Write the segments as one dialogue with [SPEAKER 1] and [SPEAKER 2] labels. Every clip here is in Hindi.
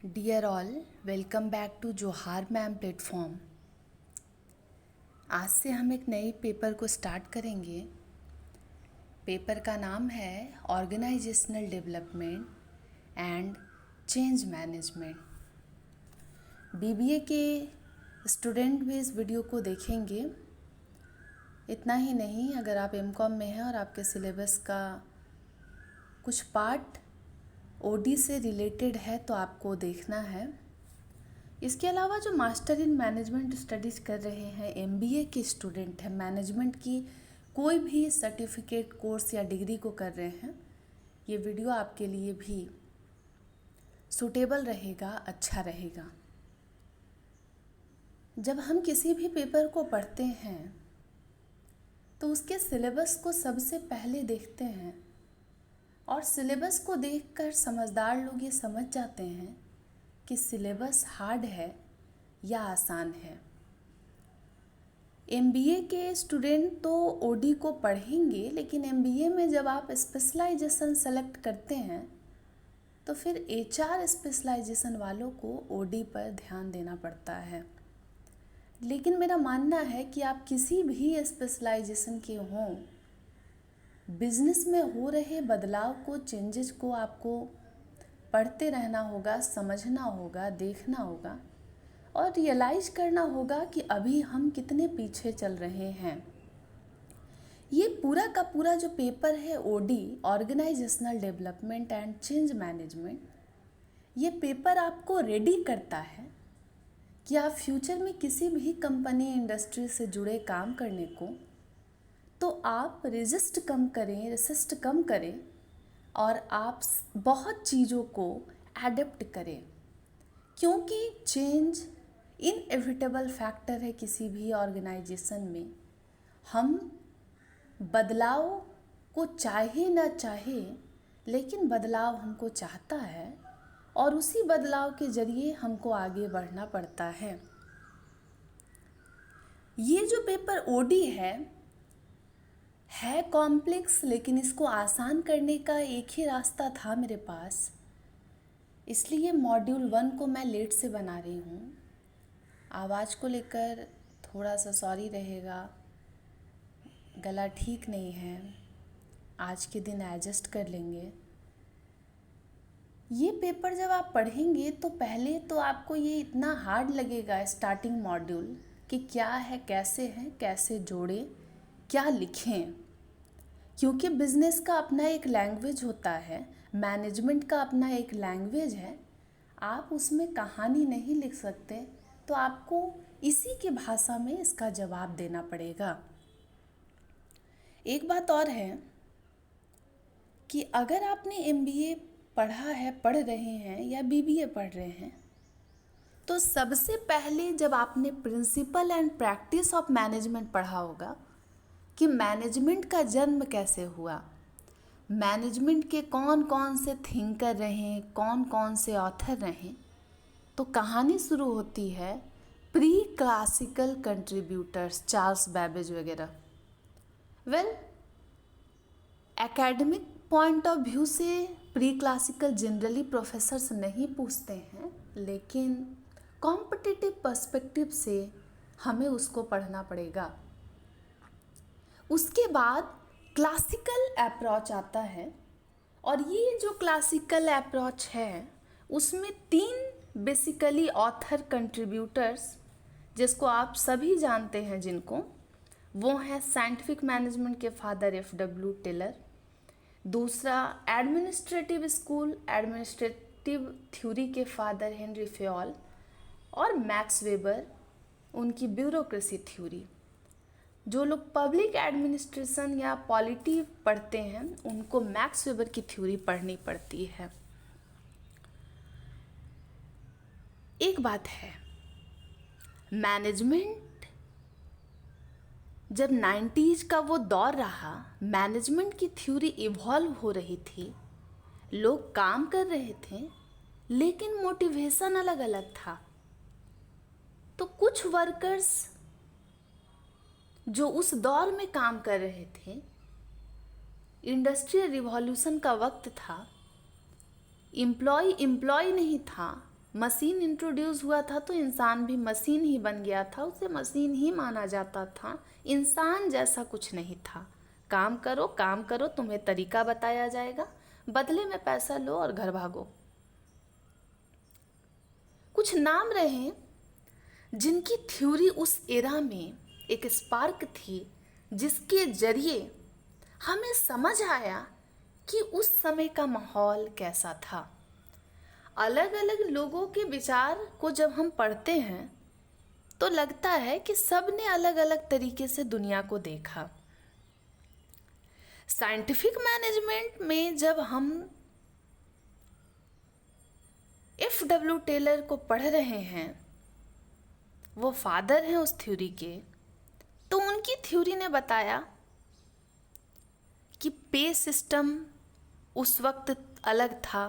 [SPEAKER 1] Dear all, welcome back to Johar ma'am platform. आज से हम एक नए पेपर को स्टार्ट करेंगे। पेपर का नाम है organisational development and change management. BBA के स्टूडेंट भी इस वीडियो को देखेंगे। इतना ही नहीं, अगर आप एमकॉम में हैं और आपके सिलेबस का कुछ पार्ट ओडी से रिलेटेड है तो आपको देखना है। इसके अलावा जो मास्टर इन मैनेजमेंट स्टडीज़ कर रहे हैं, एमबीए के स्टूडेंट हैं, मैनेजमेंट की कोई भी सर्टिफिकेट कोर्स या डिग्री को कर रहे हैं, ये वीडियो आपके लिए भी सूटेबल रहेगा, अच्छा रहेगा। जब हम किसी भी पेपर को पढ़ते हैं तो उसके सिलेबस को सबसे पहले देखते हैं और सिलेबस को देखकर समझदार लोग ये समझ जाते हैं कि सिलेबस हार्ड है या आसान है। एमबीए के स्टूडेंट तो ओडी को पढ़ेंगे, लेकिन एमबीए में जब आप स्पेशलाइजेशन सेलेक्ट करते हैं तो फिर एचआर स्पेशलाइजेशन वालों को ओडी पर ध्यान देना पड़ता है। लेकिन मेरा मानना है कि आप किसी भी स्पेशलाइजेशन के हों, बिजनेस में हो रहे बदलाव को, चेंजेस को आपको पढ़ते रहना होगा, समझना होगा, देखना होगा और रियलाइज करना होगा कि अभी हम कितने पीछे चल रहे हैं। ये पूरा का पूरा जो पेपर है OD, organisational development and change management, ये पेपर आपको रेडी करता है कि आप फ्यूचर में किसी भी कंपनी, इंडस्ट्री से जुड़े काम करने को तो आप रेजिस्ट कम करें, रेसिस्ट कम करें और आप बहुत चीज़ों को एडेप्ट करें, क्योंकि चेंज इनएविटेबल फैक्टर है किसी भी ऑर्गेनाइजेशन में। हम बदलाव को चाहे ना चाहे, लेकिन बदलाव हमको चाहता है और उसी बदलाव के ज़रिए हमको आगे बढ़ना पड़ता है। ये जो पेपर ओडी है कॉम्प्लेक्स, लेकिन इसको आसान करने का एक ही रास्ता था मेरे पास, इसलिए मॉड्यूल 1 को मैं लेट से बना रही हूँ। आवाज़ को लेकर थोड़ा सा सॉरी रहेगा, गला ठीक नहीं है, आज के दिन एडजस्ट कर लेंगे। ये पेपर जब आप पढ़ेंगे तो पहले तो आपको ये इतना हार्ड लगेगा स्टार्टिंग मॉड्यूल कि क्या है, कैसे हैं, कैसे जोड़ें, क्या लिखें, क्योंकि बिज़नेस का अपना एक लैंग्वेज होता है, मैनेजमेंट का अपना एक लैंग्वेज है। आप उसमें कहानी नहीं लिख सकते, तो आपको इसी की भाषा में इसका जवाब देना पड़ेगा। एक बात और है कि अगर आपने एमबीए पढ़ा है, पढ़ रहे हैं या बीबीए पढ़ रहे हैं, तो सबसे पहले जब आपने principle and practice of management पढ़ा होगा कि मैनेजमेंट का जन्म कैसे हुआ, मैनेजमेंट के कौन कौन से थिंकर रहे, कौन कौन से ऑथर रहे, तो कहानी शुरू होती है pre classical contributors, Charles Babbage वगैरह। Well, academic point of view से प्री क्लासिकल जनरली प्रोफेसर्स नहीं पूछते हैं, लेकिन कॉम्पिटिटिव पर्सपेक्टिव से हमें उसको पढ़ना पड़ेगा। उसके बाद क्लासिकल अप्रोच आता है, और ये जो क्लासिकल अप्रोच है उसमें 3 बेसिकली ऑथर कंट्रीब्यूटर्स, जिसको आप सभी जानते हैं, जिनको वो हैं साइंटिफिक मैनेजमेंट के फादर एफडब्ल्यू टेलर, दूसरा एडमिनिस्ट्रेटिव स्कूल, एडमिनिस्ट्रेटिव थ्योरी के फादर हेनरी फेयोल, और मैक्स वेबर, उनकी ब्यूरोक्रेसी थ्योरी। जो लोग पब्लिक एडमिनिस्ट्रेशन या पॉलिटी पढ़ते हैं उनको मैक्स वेबर की थ्योरी पढ़नी पड़ती है। एक बात है, मैनेजमेंट जब 90s का वो दौर रहा, मैनेजमेंट की थ्योरी इवॉल्व हो रही थी, लोग काम कर रहे थे, लेकिन मोटिवेशन अलग अलग था। तो कुछ वर्कर्स जो उस दौर में काम कर रहे थे, इंडस्ट्रियल रिवॉल्यूशन का वक्त था, एम्प्लॉय नहीं था, मशीन इंट्रोड्यूस हुआ था तो इंसान भी मशीन ही बन गया था, उसे मशीन ही माना जाता था, इंसान जैसा कुछ नहीं था। काम करो, तुम्हें तरीका बताया जाएगा, बदले में पैसा लो और घर भागो। कुछ नाम रहे जिनकी थ्योरी उस एरा में एक स्पार्क थी, जिसके जरिए हमें समझ आया कि उस समय का माहौल कैसा था। अलग अलग लोगों के विचार को जब हम पढ़ते हैं तो लगता है कि सब ने अलग अलग तरीके से दुनिया को देखा। साइंटिफिक मैनेजमेंट में जब हम F.W. टेलर को पढ़ रहे हैं, वो फादर हैं उस थ्योरी के, तो उनकी थ्योरी ने बताया कि पे सिस्टम उस वक्त अलग था,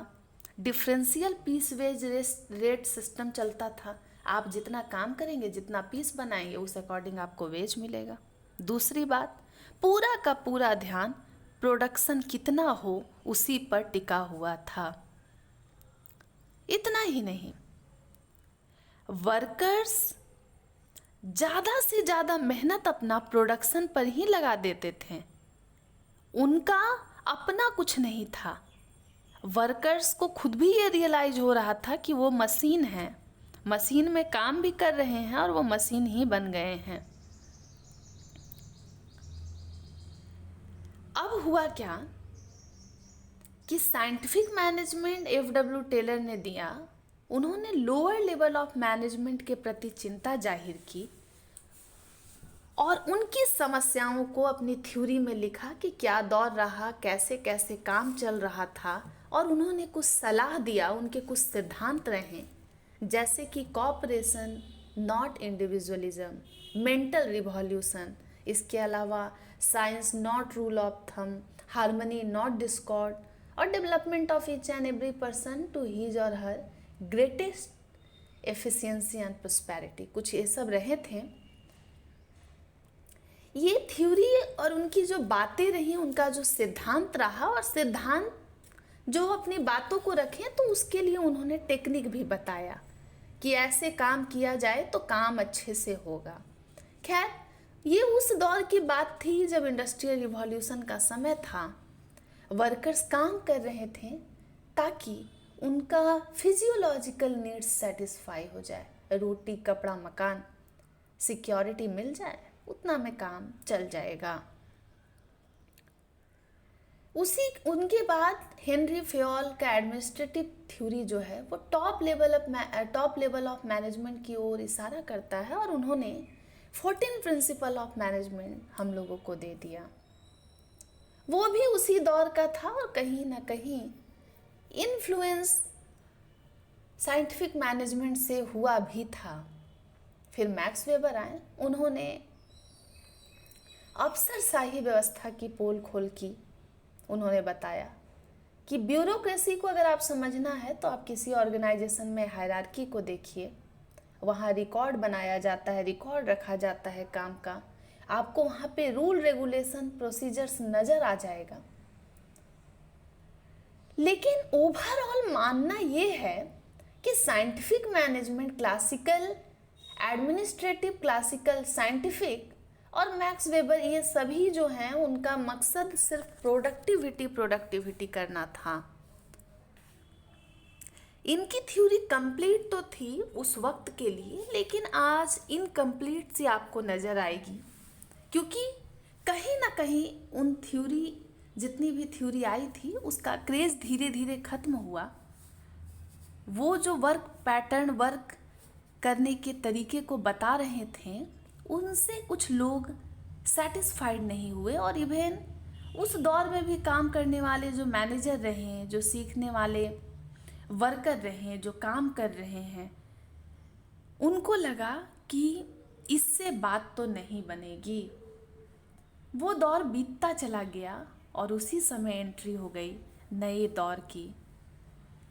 [SPEAKER 1] differential piece wage rate system चलता था। आप जितना काम करेंगे, जितना पीस बनाएंगे, उस अकॉर्डिंग आपको वेज मिलेगा। दूसरी बात, पूरा का पूरा ध्यान प्रोडक्शन कितना हो उसी पर टिका हुआ था। इतना ही नहीं, वर्कर्स ज़्यादा से ज़्यादा मेहनत अपना प्रोडक्शन पर ही लगा देते थे, उनका अपना कुछ नहीं था। वर्कर्स को खुद भी ये रियलाइज हो रहा था कि वो मशीन है, मशीन में काम भी कर रहे हैं और वो मशीन ही बन गए हैं। अब हुआ क्या कि साइंटिफिक मैनेजमेंट F.W. टेलर ने दिया, उन्होंने लोअर लेवल ऑफ मैनेजमेंट के प्रति चिंता जाहिर की और उनकी समस्याओं को अपनी थ्योरी में लिखा कि क्या दौर रहा, कैसे कैसे काम चल रहा था, और उन्होंने कुछ सलाह दिया। उनके कुछ सिद्धांत रहे, जैसे कि cooperation not individualism, mental revolution, इसके अलावा science not rule of thumb, harmony not discord, और development of each and every person to his or her greatest efficiency and prosperity. कुछ ये सब रहे थे। ये थ्योरी और उनकी जो बातें रही, उनका जो सिद्धांत रहा, और सिद्धांत जो अपनी बातों को रखें तो उसके लिए उन्होंने टेक्निक भी बताया कि ऐसे काम किया जाए तो काम अच्छे से होगा। खैर, ये उस दौर की बात थी जब इंडस्ट्रियल रिवॉल्यूशन का समय था। वर्कर्स काम कर रहे थे ताकि उनका फिजियोलॉजिकल नीड्स सेटिस्फाई हो जाए, रोटी कपड़ा मकान सिक्योरिटी मिल जाए, उतना में काम चल जाएगा। उनके बाद हेनरी फेयोल का एडमिनिस्ट्रेटिव थ्योरी जो है वो टॉप लेवल ऑफ मैनेजमेंट की ओर इशारा करता है, और उन्होंने 14 प्रिंसिपल ऑफ मैनेजमेंट हम लोगों को दे दिया। वो भी उसी दौर का था और कहीं ना कहीं इन्फ्लुएंस साइंटिफिक मैनेजमेंट से हुआ भी था। फिर मैक्स वेबर आए, उन्होंने अफसरशाही व्यवस्था की पोल खोल की। उन्होंने बताया कि ब्यूरोक्रेसी को अगर आप समझना है तो आप किसी ऑर्गेनाइजेशन में हायरार्की को देखिए, वहाँ रिकॉर्ड बनाया जाता है, रिकॉर्ड रखा जाता है काम का, आपको वहाँ पे रूल रेगुलेशन प्रोसीजर्स नज़र आ जाएगा। लेकिन ओवरऑल मानना ये है कि scientific management, classical administrative, classical scientific और मैक्स वेबर, ये सभी जो हैं उनका मकसद सिर्फ प्रोडक्टिविटी करना था। इनकी थ्योरी कंप्लीट तो थी उस वक्त के लिए, लेकिन आज इनकम्प्लीट सी आपको नज़र आएगी, क्योंकि कहीं ना कहीं उन थ्योरी, जितनी भी थ्योरी आई थी, उसका क्रेज़ धीरे धीरे ख़त्म हुआ। वो जो वर्क पैटर्न, वर्क करने के तरीके को बता रहे थे, उनसे कुछ लोग सेटिस्फाइड नहीं हुए, और इवन उस दौर में भी काम करने वाले जो मैनेजर रहे, जो सीखने वाले वर्कर रहे, जो काम कर रहे हैं, उनको लगा कि इससे बात तो नहीं बनेगी। वो दौर बीतता चला गया और उसी समय एंट्री हो गई नए दौर की।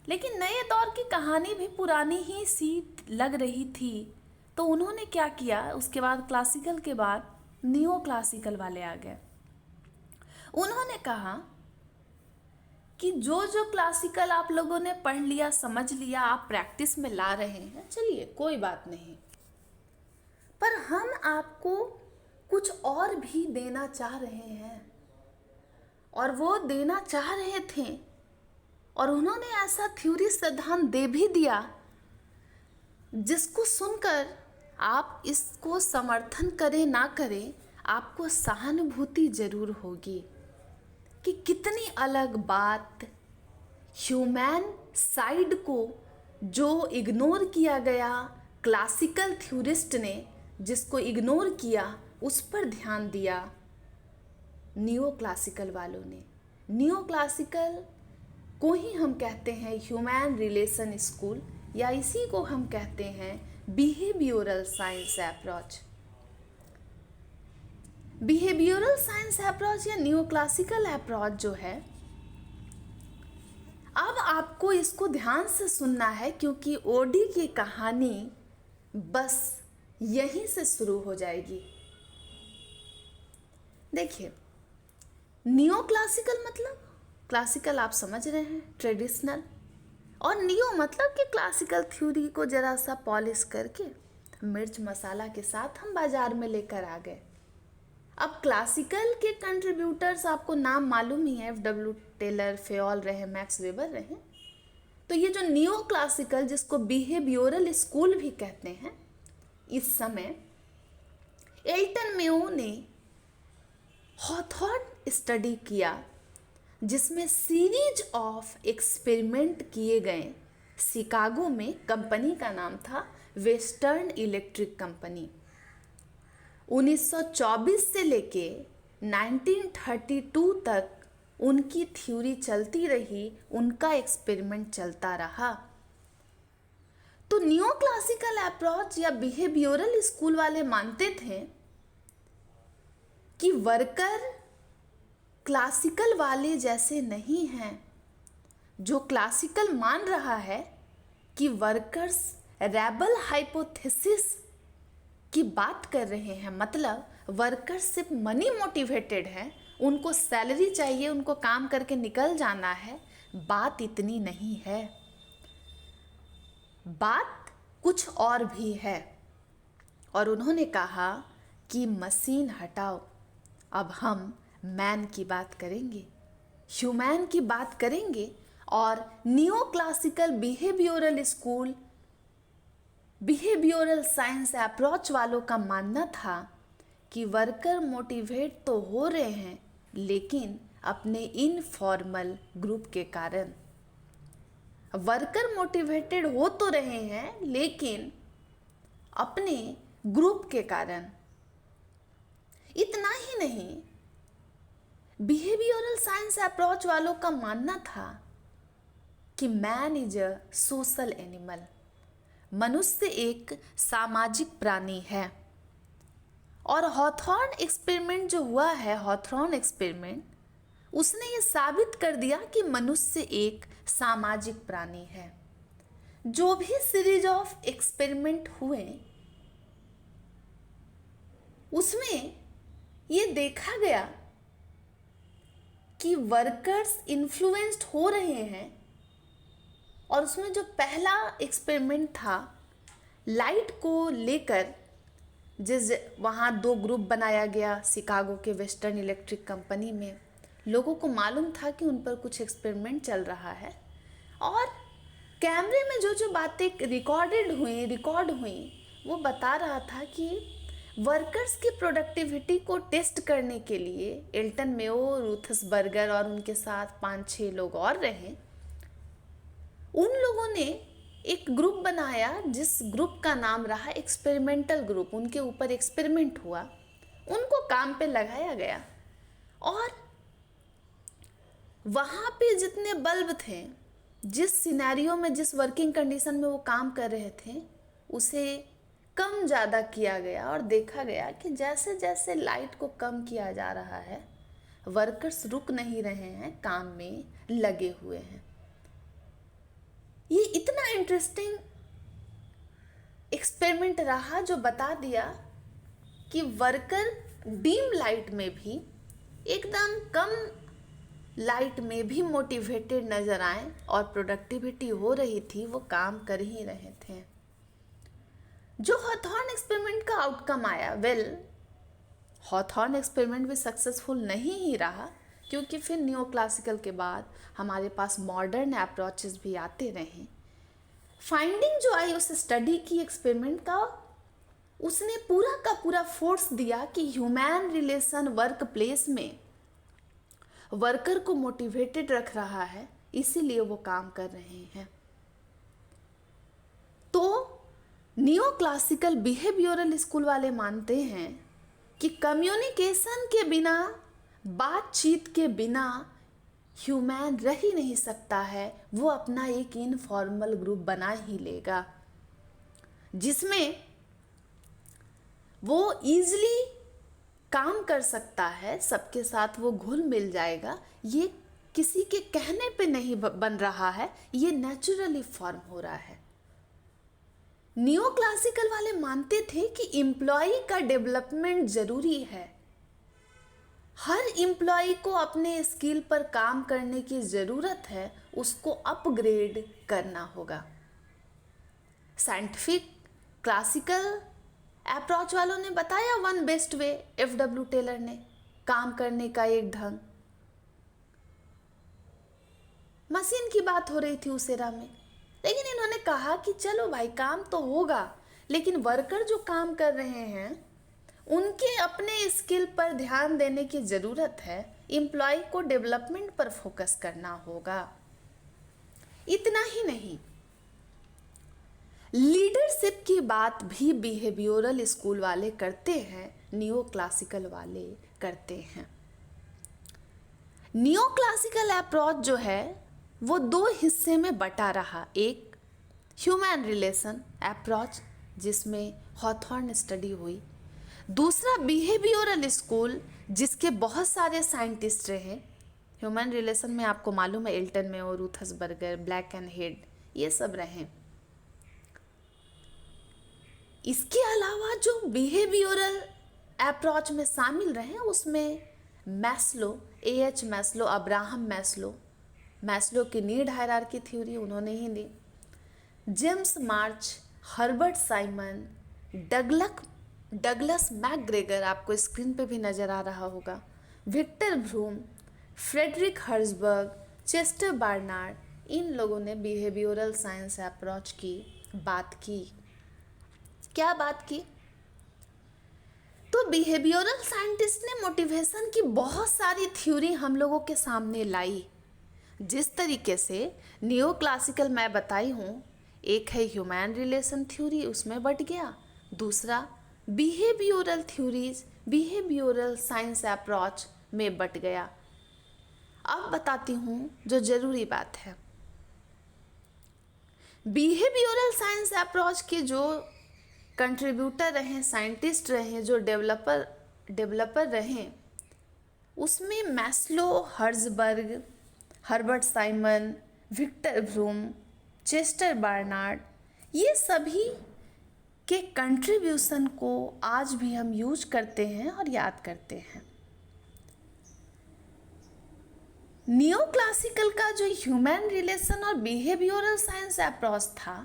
[SPEAKER 1] लेकिन नए दौर की कहानी भी पुरानी ही सी लग रही थी, तो उन्होंने क्या किया, उसके बाद क्लासिकल के बाद नियो क्लासिकल वाले आ गए। उन्होंने कहा कि जो जो क्लासिकल आप लोगों ने पढ़ लिया, समझ लिया, आप प्रैक्टिस में ला रहे हैं, चलिए कोई बात नहीं, पर हम आपको कुछ और भी देना चाह रहे हैं। और वो देना चाह रहे थे और उन्होंने ऐसा थ्योरी सिद्धांत दे भी दिया जिसको सुनकर आप इसको समर्थन करें ना करें, आपको सहानुभूति जरूर होगी कि कितनी अलग बात, ह्यूमन साइड को जो इग्नोर किया गया क्लासिकल थ्योरिस्ट ने, जिसको इग्नोर किया उस पर ध्यान दिया नियो क्लासिकल वालों ने। नियो क्लासिकल को ही हम कहते हैं ह्यूमन रिलेशन स्कूल, या इसी को हम कहते हैं behavioural science approach. Behavioural science approach या नियो क्लासिकल अप्रोच जो है, अब आपको इसको ध्यान से सुनना है क्योंकि ओडी की कहानी बस यहीं से शुरू हो जाएगी। देखिए, नियो क्लासिकल मतलब क्लासिकल आप समझ रहे हैं, ट्रेडिशनल, और नियो मतलब कि क्लासिकल थ्योरी को जरा सा पॉलिश करके मिर्च मसाला के साथ हम बाजार में लेकर आ गए। अब क्लासिकल के कंट्रीब्यूटर्स आपको नाम मालूम ही है, F.W. टेलर, फेयोल रहे, मैक्स वेबर रहे। तो ये जो नियो क्लासिकल, जिसको बिहेवियरल स्कूल भी कहते हैं, इस समय एल्टन मेयो ने हॉथॉर्न स्टडी किया जिसमें सीरीज ऑफ एक्सपेरिमेंट किए गए। शिकागो में कंपनी का नाम था वेस्टर्न इलेक्ट्रिक कंपनी। 1924 से लेके 1932 तक उनकी थ्योरी चलती रही, उनका एक्सपेरिमेंट चलता रहा। तो नियो क्लासिकल अप्रोच या बिहेवियरल स्कूल वाले मानते थे कि वर्कर क्लासिकल वाले जैसे नहीं हैं। जो क्लासिकल मान रहा है कि वर्कर्स रेबल हाइपोथेसिस की बात कर रहे हैं, मतलब वर्कर्स सिर्फ मनी मोटिवेटेड हैं, उनको सैलरी चाहिए, उनको काम करके निकल जाना है, बात इतनी नहीं है, बात कुछ और भी है। और उन्होंने कहा कि मशीन हटाओ, अब हम मैन की बात करेंगे, ह्यूमन की बात करेंगे। और neo classical behavioural school, behavioural science approach वालों का मानना था कि वर्कर मोटिवेट तो हो रहे हैं लेकिन अपने इनफॉर्मल ग्रुप के कारण। वर्कर मोटिवेटेड हो तो रहे हैं लेकिन अपने ग्रुप के कारण। इतना ही नहीं, बिहेवियरल साइंस अप्रोच वालों का मानना था कि man is a social animal, मनुष्य एक सामाजिक प्राणी है। और हॉथॉर्न एक्सपेरिमेंट जो हुआ है, हॉथॉर्न एक्सपेरिमेंट, उसने ये साबित कर दिया कि मनुष्य एक सामाजिक प्राणी है। जो भी सीरीज ऑफ एक्सपेरिमेंट हुए उसमें ये देखा गया कि वर्कर्स इन्फ्लुएंस्ड हो रहे हैं। और उसमें जो पहला एक्सपेरिमेंट था, लाइट को लेकर, जिस वहाँ 2 ग्रुप बनाया गया शिकागो के वेस्टर्न इलेक्ट्रिक कंपनी में। लोगों को मालूम था कि उन पर कुछ एक्सपेरिमेंट चल रहा है और कैमरे में जो जो बातें रिकॉर्ड हुई वो बता रहा था कि वर्कर्स की प्रोडक्टिविटी को टेस्ट करने के लिए एल्टन मेयो, रूथस बर्गर और उनके साथ 5-6 लोग और रहे। उन लोगों ने एक ग्रुप बनाया जिस ग्रुप का नाम रहा एक्सपेरिमेंटल ग्रुप। उनके ऊपर एक्सपेरिमेंट हुआ, उनको काम पे लगाया गया और वहाँ पे जितने बल्ब थे, जिस सिनेरियो में, जिस वर्किंग कंडीशन में वो काम कर रहे थे, उसे कम ज़्यादा किया गया। और देखा गया कि जैसे जैसे लाइट को कम किया जा रहा है, वर्कर्स रुक नहीं रहे हैं, काम में लगे हुए हैं। ये इतना इंटरेस्टिंग एक्सपेरिमेंट रहा जो बता दिया कि वर्कर डीम लाइट में भी, एकदम कम लाइट में भी मोटिवेटेड नज़र आए और प्रोडक्टिविटी हो रही थी, वो काम कर ही रहे थे। जो हॉथॉर्न एक्सपेरिमेंट का आउटकम आया, हॉथॉर्न एक्सपेरिमेंट भी सक्सेसफुल नहीं ही रहा, क्योंकि फिर न्यू क्लासिकल के बाद हमारे पास मॉडर्न अप्रोचेस भी आते रहे। फाइंडिंग जो आई उस स्टडी की एक्सपेरिमेंट का, उसने पूरा का पूरा फोर्स दिया कि ह्यूमन रिलेशन वर्क प्लेस में वर्कर को मोटिवेटेड रख रहा है, इसीलिए वो काम कर रहे हैं। तो नियो क्लासिकल बिहेवियरल स्कूल वाले मानते हैं कि कम्युनिकेशन के बिना, बातचीत के बिना ह्यूमन रह ही नहीं सकता है। वो अपना एक इनफॉर्मल ग्रुप बना ही लेगा, जिसमें वो ईजिली काम कर सकता है, सबके साथ वो घुल मिल जाएगा। ये किसी के कहने पे नहीं बन रहा है, ये नेचुरली फॉर्म हो रहा है। नियो क्लासिकल वाले मानते थे कि एम्प्लॉय का डेवलपमेंट जरूरी है, हर एम्प्लॉय को अपने स्किल पर काम करने की ज़रूरत है, उसको अपग्रेड करना होगा। साइंटिफिक क्लासिकल अप्रोच वालों ने बताया one best way, FW Taylor ने, काम करने का एक ढंग। मशीन की बात हो रही थी उस एरा में, लेकिन इन्होंने कहा कि चलो भाई काम तो होगा, लेकिन वर्कर जो काम कर रहे हैं उनके अपने स्किल पर ध्यान देने की ज़रूरत है, एम्प्लॉय को डेवलपमेंट पर फोकस करना होगा। इतना ही नहीं, लीडरशिप की बात भी बिहेवियरल स्कूल वाले करते हैं, नियो क्लासिकल वाले करते हैं। नियो क्लासिकल अप्रोच जो है वो दो हिस्से में बटा रहा। एक ह्यूमन रिलेशन अप्रोच, जिसमें हॉथॉर्न स्टडी हुई। दूसरा बिहेवियरल स्कूल, जिसके बहुत सारे साइंटिस्ट रहे। ह्यूमन रिलेशन में आपको मालूम है एल्टन में और रूथसबर्गर, ब्लैक एंड हेड, ये सब रहे। इसके अलावा जो बिहेवियरल अप्रोच में शामिल रहे उसमें Maslow, AH Maslow, Abraham Maslow, Maslow की नीड हायरार्की थ्योरी उन्होंने ही दी। James March, Herbert Simon, Douglas McGregor, आपको स्क्रीन पे भी नज़र आ रहा होगा, Victor Vroom, Frederick Herzberg, Chester Barnard, इन लोगों ने बिहेवियरल साइंस अप्रोच की बात की। क्या बात की? तो बिहेवियरल साइंटिस्ट ने मोटिवेशन की बहुत सारी थ्योरी हम लोगों के सामने लाई। जिस तरीके से नियो क्लासिकल मैं बताई हूँ, एक है ह्यूमन रिलेशन थ्योरी, उसमें बट गया। दूसरा behavioural theories, behavioural science approach में बट गया। अब बताती हूँ जो ज़रूरी बात है। बिहेवियरल साइंस अप्रोच के जो कंट्रीब्यूटर रहे, साइंटिस्ट रहे, जो डेवलपर रहे, उसमें Maslow, Herzberg, Herbert Simon, Victor Vroom, Chester Barnard, ये सभी के कंट्रीब्यूशन को आज भी हम यूज करते हैं और याद करते हैं। नियो क्लासिकल का जो ह्यूमन रिलेशन और बिहेवियरल साइंस अप्रोच था,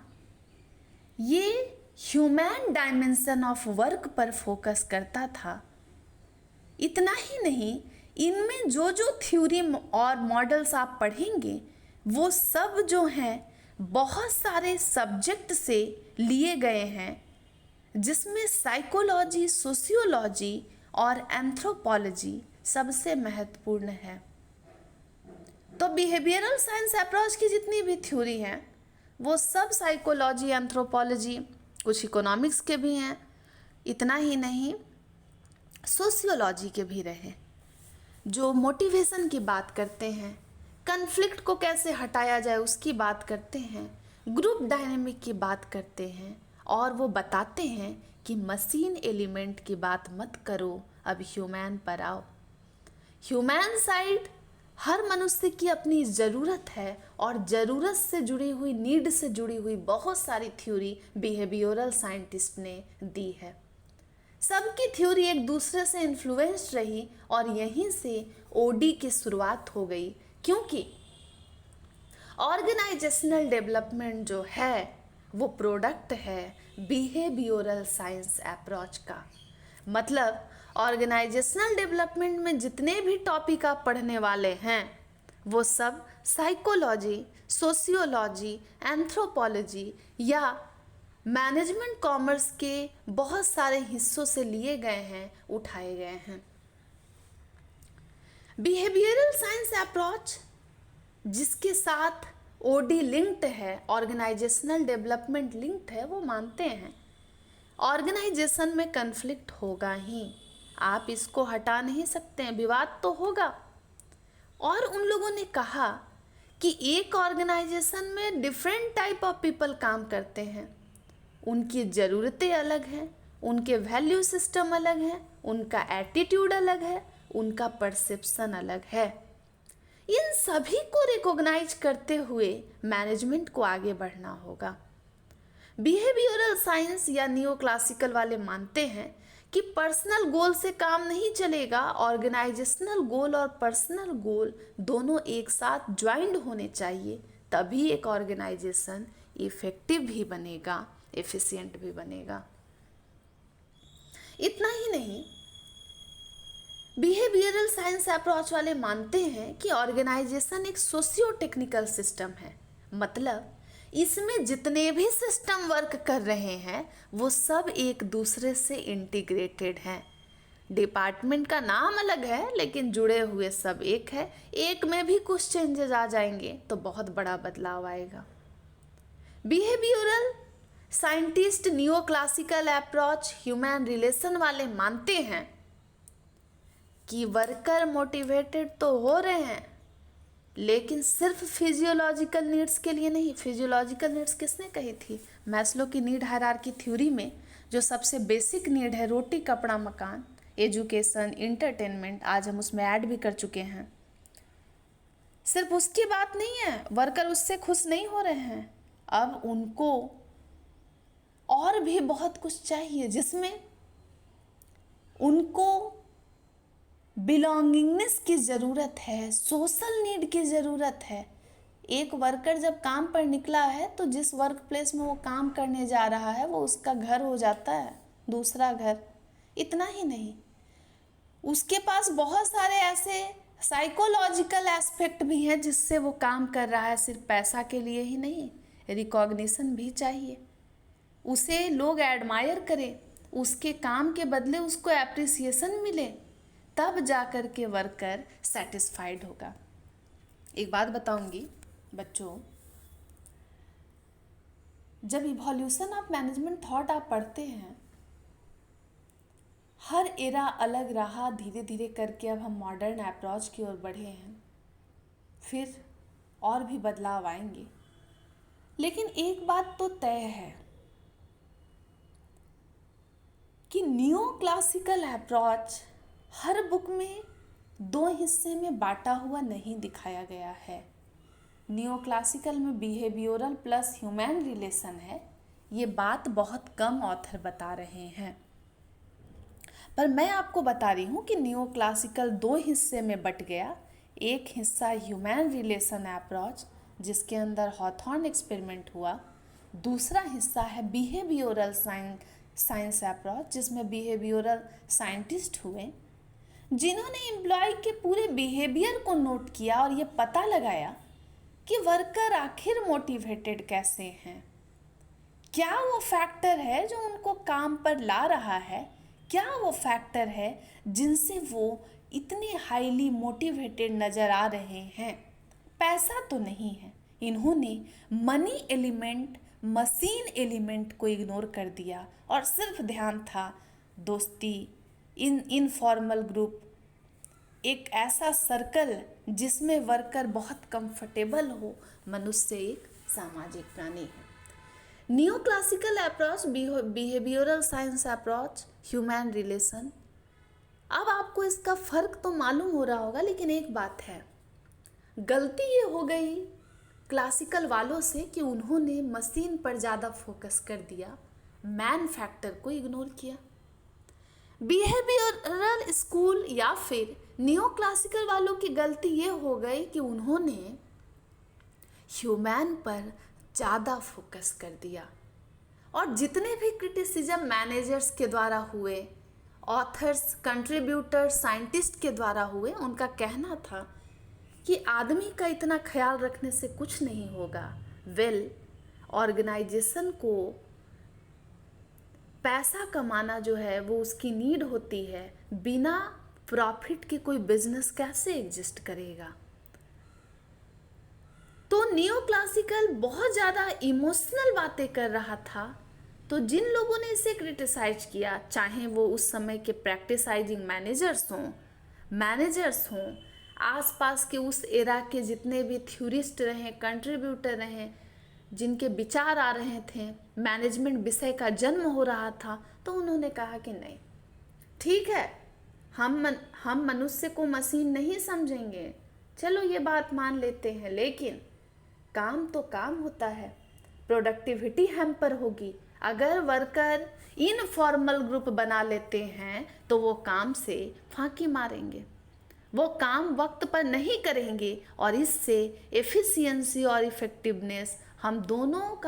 [SPEAKER 1] ये ह्यूमन डायमेंशन ऑफ वर्क पर फोकस करता था। इतना ही नहीं, इनमें जो जो थ्योरी और मॉडल्स आप पढ़ेंगे वो सब जो हैं बहुत सारे सब्जेक्ट से लिए गए हैं, जिसमें साइकोलॉजी, सोशियोलॉजी और एंथ्रोपोलॉजी सबसे महत्वपूर्ण है। तो बिहेवियरल साइंस अप्रोच की जितनी भी थ्योरी हैं वो सब साइकोलॉजी, एंथ्रोपोलॉजी, कुछ इकोनॉमिक्स के भी हैं, इतना ही नहीं सोशियोलॉजी के भी रहे, जो मोटिवेशन की बात करते हैं, कन्फ्लिक्ट को कैसे हटाया जाए उसकी बात करते हैं, ग्रुप डायनेमिक की बात करते हैं, और वो बताते हैं कि मशीन एलिमेंट की बात मत करो, अब ह्यूमन पर आओ। ह्यूमन साइड हर मनुष्य की अपनी ज़रूरत है, और ज़रूरत से जुड़ी हुई, नीड से जुड़ी हुई बहुत सारी थ्योरी बिहेवियरल साइंटिस्ट ने दी है। सबकी थ्योरी एक दूसरे से इन्फ्लुएंस्ड रही और यहीं से ओडी की शुरुआत हो गई, क्योंकि ऑर्गेनाइजेशनल डेवलपमेंट जो है वो प्रोडक्ट है बिहेवियरल साइंस अप्रोच का। मतलब ऑर्गेनाइजेशनल डेवलपमेंट में जितने भी टॉपिक आप पढ़ने वाले हैं वो सब साइकोलॉजी, सोशियोलॉजी, एंथ्रोपोलॉजी या मैनेजमेंट कॉमर्स के बहुत सारे हिस्सों से लिए गए हैं, उठाए गए हैं। बिहेवियरल साइंस अप्रोच जिसके साथ ओडी लिंक्ड है, ऑर्गेनाइजेशनल डेवलपमेंट लिंक्ड है, वो मानते हैं ऑर्गेनाइजेशन में कन्फ्लिक्ट होगा ही, आप इसको हटा नहीं सकते हैं, विवाद तो होगा। और उन लोगों ने कहा कि एक ऑर्गेनाइजेशन में डिफरेंट टाइप ऑफ पीपल काम करते हैं, उनकी ज़रूरतें अलग हैं, उनके वैल्यू सिस्टम अलग हैं, उनका एटीट्यूड अलग है, उनका परसेप्शन अलग है। इन सभी को रिकॉग्नाइज करते हुए मैनेजमेंट को आगे बढ़ना होगा। बिहेवियरल साइंस या नियो क्लासिकल वाले मानते हैं कि पर्सनल गोल से काम नहीं चलेगा, ऑर्गेनाइजेशनल गोल और पर्सनल गोल दोनों एक साथ ज्वाइंड होने चाहिए, तभी एक ऑर्गेनाइजेशन इफेक्टिव भी बनेगा, एफिशिएंट भी बनेगा। इतना ही नहीं, बिहेवियरल साइंस अप्रोच वाले मानते हैं कि ऑर्गेनाइजेशन एक सोशियो टेक्निकल सिस्टम है। मतलब इसमें जितने भी सिस्टम वर्क कर रहे हैं वो सब एक दूसरे से इंटीग्रेटेड हैं। डिपार्टमेंट का नाम अलग है लेकिन जुड़े हुए सब एक है। एक में भी कुछ चेंजेस आ जाएंगे तो बहुत बड़ा बदलाव आएगा। Behavioural scientist neo classical approach human relation वाले मानते हैं कि वर्कर मोटिवेटेड तो हो रहे हैं लेकिन सिर्फ फिजियोलॉजिकल नीड्स के लिए नहीं। फिजियोलॉजिकल नीड्स किसने कही थी? मैस्लो की नीड हायरार्की थ्योरी में जो सबसे बेसिक नीड है, रोटी कपड़ा मकान, एजुकेशन, इंटरटेनमेंट, आज हम उसमें ऐड भी कर चुके हैं। सिर्फ उसकी बात नहीं है, वर्कर उससे खुश नहीं हो रहे हैं, अब उनको और भी बहुत कुछ चाहिए जिसमें उनको बिलोंगिंगनेस की ज़रूरत है, सोशल नीड की ज़रूरत है। एक वर्कर जब काम पर निकला है तो जिस वर्क प्लेस में वो काम करने जा रहा है वो उसका घर हो जाता है, दूसरा घर। इतना ही नहीं, उसके पास बहुत सारे ऐसे साइकोलॉजिकल एस्पेक्ट भी हैं जिससे वो काम कर रहा है। सिर्फ पैसा के लिए ही नहीं, रिकॉग्निशन भी चाहिए, उसे लोग एडमायर करें, उसके काम के बदले उसको एप्रिसिएशन मिले, तब जा कर के वर्कर सेटिस्फाइड होगा। एक बात बताऊंगी बच्चों, जब इवोल्यूशन ऑफ मैनेजमेंट थॉट आप पढ़ते हैं, हर एरा अलग रहा, धीरे धीरे करके अब हम मॉडर्न अप्रोच की ओर बढ़े हैं, फिर और भी बदलाव आएंगे। लेकिन एक बात तो तय है कि नियो क्लासिकल अप्रोच हर बुक में दो हिस्से में बांटा हुआ नहीं दिखाया गया है। नियो क्लासिकल में बिहेवियरल प्लस ह्यूमन रिलेशन है, ये बात बहुत कम ऑथर बता रहे हैं, पर मैं आपको बता रही हूँ कि नियो क्लासिकल दो हिस्से में बट गया। एक हिस्सा ह्यूमन रिलेशन अप्रोच जिसके अंदर हॉथॉर्न एक्सपेरिमेंट हुआ, दूसरा हिस्सा है बिहेवियरल साइंस अप्रोच जिसमें बिहेवियरल साइंटिस्ट हुए जिन्होंने एम्प्लॉय के पूरे बिहेवियर को नोट किया और ये पता लगाया कि वर्कर आखिर मोटिवेटेड कैसे हैं, क्या वो फैक्टर है जो उनको काम पर ला रहा है, क्या वो फैक्टर है जिनसे वो इतने हाईली मोटिवेटेड नज़र आ रहे हैं। पैसा तो नहीं है, इन्होंने मनी एलिमेंट, मशीन एलिमेंट को इग्नोर कर दिया और सिर्फ ध्यान था दोस्ती, इनफॉर्मल ग्रुप, एक ऐसा सर्कल जिसमें वर्कर बहुत कंफर्टेबल हो। मनुष्य एक सामाजिक प्राणी है। Neo classical approach, behavioural science approach, human relation, अब आपको इसका फ़र्क तो मालूम हो रहा होगा, लेकिन एक बात है, गलती ये हो गई क्लासिकल वालों से कि उन्होंने मशीन पर ज़्यादा फोकस कर दिया, मैन फैक्टर को इग्नोर किया। बिहेवियरल स्कूल या फिर नियो क्लासिकल वालों की गलती ये हो गई कि उन्होंने ह्यूमन पर ज़्यादा फोकस कर दिया, और जितने भी क्रिटिसिज्म मैनेजर्स के द्वारा हुए, ऑथर्स, कंट्रीब्यूटर्स, साइंटिस्ट के द्वारा हुए, उनका कहना था कि आदमी का इतना ख्याल रखने से कुछ नहीं होगा। ऑर्गेनाइजेशन को पैसा कमाना जो है वो उसकी नीड होती है, बिना प्रॉफिट के कोई बिजनेस कैसे एग्जिस्ट करेगा। तो नियो क्लासिकल बहुत ज़्यादा इमोशनल बातें कर रहा था, तो जिन लोगों ने इसे क्रिटिसाइज किया, चाहे वो उस समय के प्रैक्टिसाइजिंग मैनेजर्स हों, आसपास के उस एरा के जितने भी थ्योरिस्ट रहे, कंट्रीब्यूटर रहे, जिनके विचार आ रहे थे, मैनेजमेंट विषय का जन्म हो रहा था, तो उन्होंने कहा कि नहीं, ठीक है, हम मनुष्य को मशीन नहीं समझेंगे, चलो ये बात मान लेते हैं, लेकिन काम तो काम होता है, प्रोडक्टिविटी हैम्पर होगी। अगर वर्कर इनफॉर्मल ग्रुप बना लेते हैं तो वो काम से फांकी मारेंगे, वो काम वक्त पर नहीं करेंगे, और इससे एफिशिएंसी और इफ़ेक्टिवनेस हम दोनों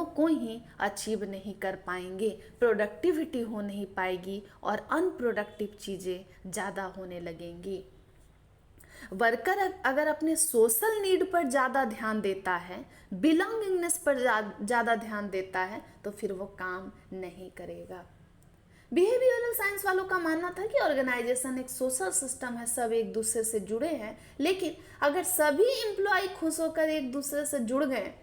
[SPEAKER 1] को ही अचीव नहीं कर पाएंगे, प्रोडक्टिविटी हो नहीं पाएगी और अनप्रोडक्टिव चीज़ें ज़्यादा होने लगेंगी। वर्कर अगर अपने सोशल नीड पर ज़्यादा ध्यान देता है, बिलोंगिंगनेस पर ज़्यादा ध्यान देता है, तो फिर वो काम नहीं करेगा। बिहेवियरल साइंस वालों का मानना था कि ऑर्गेनाइजेशन एक सोशल सिस्टम है, सब एक दूसरे से जुड़े हैं, लेकिन अगर सभी एम्प्लॉय खुश होकर एक दूसरे से जुड़ गए,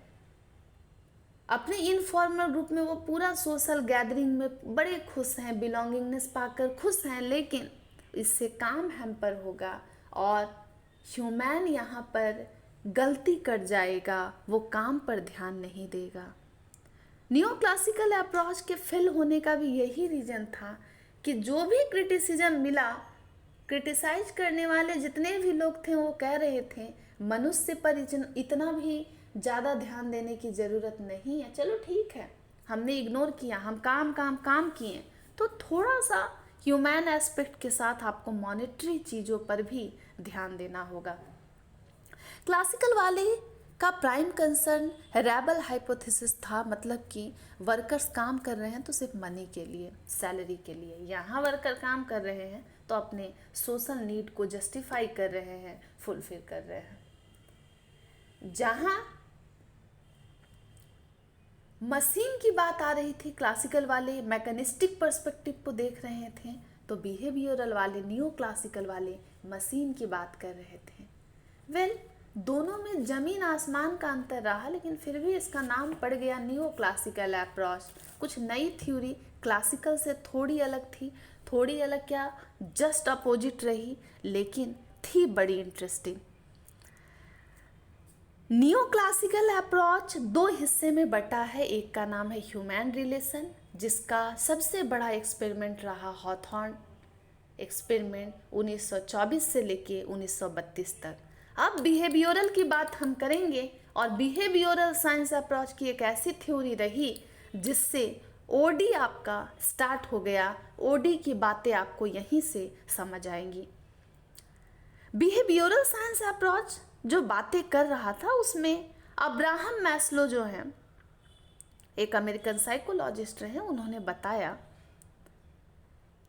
[SPEAKER 1] अपने इनफॉर्मल ग्रुप में वो पूरा सोशल गैदरिंग में बड़े खुश हैं, बिलोंगिंगनेस पाकर खुश हैं, लेकिन इससे काम हैम्पर होगा और ह्यूमन यहाँ पर गलती कर जाएगा, वो काम पर ध्यान नहीं देगा। नियो क्लासिकल अप्रोच के फेल होने का भी यही रीज़न था कि जो भी क्रिटिसिज्म मिला, क्रिटिसाइज करने वाले जितने भी लोग थे वो कह रहे थे मनुष्य पर इतना भी ज़्यादा ध्यान देने की ज़रूरत नहीं है, चलो ठीक है, हमने इग्नोर किया, हम काम किए, तो थोड़ा सा ह्यूमन एस्पेक्ट के साथ आपको मॉनेटरी चीज़ों पर भी ध्यान देना होगा। क्लासिकल वाले का प्राइम कंसर्न रेबल हाइपोथेसिस था, मतलब कि वर्कर्स काम कर रहे हैं तो सिर्फ मनी के लिए, सैलरी के लिए। यहाँ वर्कर काम कर रहे हैं तो अपने सोशल नीड को जस्टिफाई कर रहे हैं, फुलफिल कर रहे हैं। जहाँ मशीन की बात आ रही थी, क्लासिकल वाले मैकेनिस्टिक पर्सपेक्टिव को देख रहे थे, तो बिहेवियरल वाले, नियो क्लासिकल वाले मशीन की बात कर रहे थे। दोनों में ज़मीन आसमान का अंतर रहा, लेकिन फिर भी इसका नाम पड़ गया नियो क्लासिकल अप्रोच। कुछ नई थ्योरी क्लासिकल से थोड़ी अलग थी, थोड़ी अलग क्या, जस्ट अपोजिट रही, लेकिन थी बड़ी इंटरेस्टिंग। नियो क्लासिकल अप्रोच दो हिस्से में बटा है। एक का नाम है ह्यूमन रिलेशन, जिसका सबसे बड़ा एक्सपेरिमेंट रहा हॉथॉर्न एक्सपेरिमेंट 1924 से लेके 1932 तक। अब बिहेवियरल की बात हम करेंगे, और बिहेवियरल साइंस अप्रोच की एक ऐसी थ्योरी रही जिससे ओडी आपका स्टार्ट हो गया। ओडी की बातें आपको यहीं से समझ आएंगी। बिहेवियरल साइंस अप्रोच जो बातें कर रहा था, उसमें अब्राहम मैस्लो जो हैं, एक अमेरिकन साइकोलॉजिस्ट रहे, उन्होंने बताया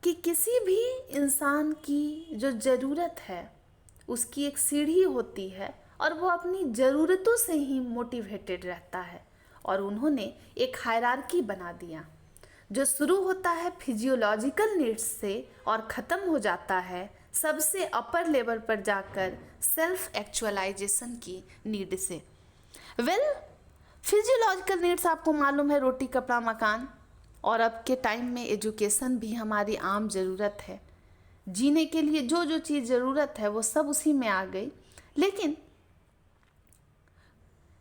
[SPEAKER 1] कि किसी भी इंसान की जो ज़रूरत है उसकी एक सीढ़ी होती है, और वो अपनी ज़रूरतों से ही मोटिवेटेड रहता है। और उन्होंने एक हायरार्की बना दिया जो शुरू होता है फिजियोलॉजिकल नीड्स से और ख़त्म हो जाता है सबसे अपर लेवल पर जाकर सेल्फ एक्चुअलाइजेशन की नीड से। फिजियोलॉजिकल नीड्स आपको मालूम है, रोटी कपड़ा मकान, और अब के टाइम में एजुकेशन भी हमारी आम ज़रूरत है। जीने के लिए जो जो चीज़ ज़रूरत है वो सब उसी में आ गई, लेकिन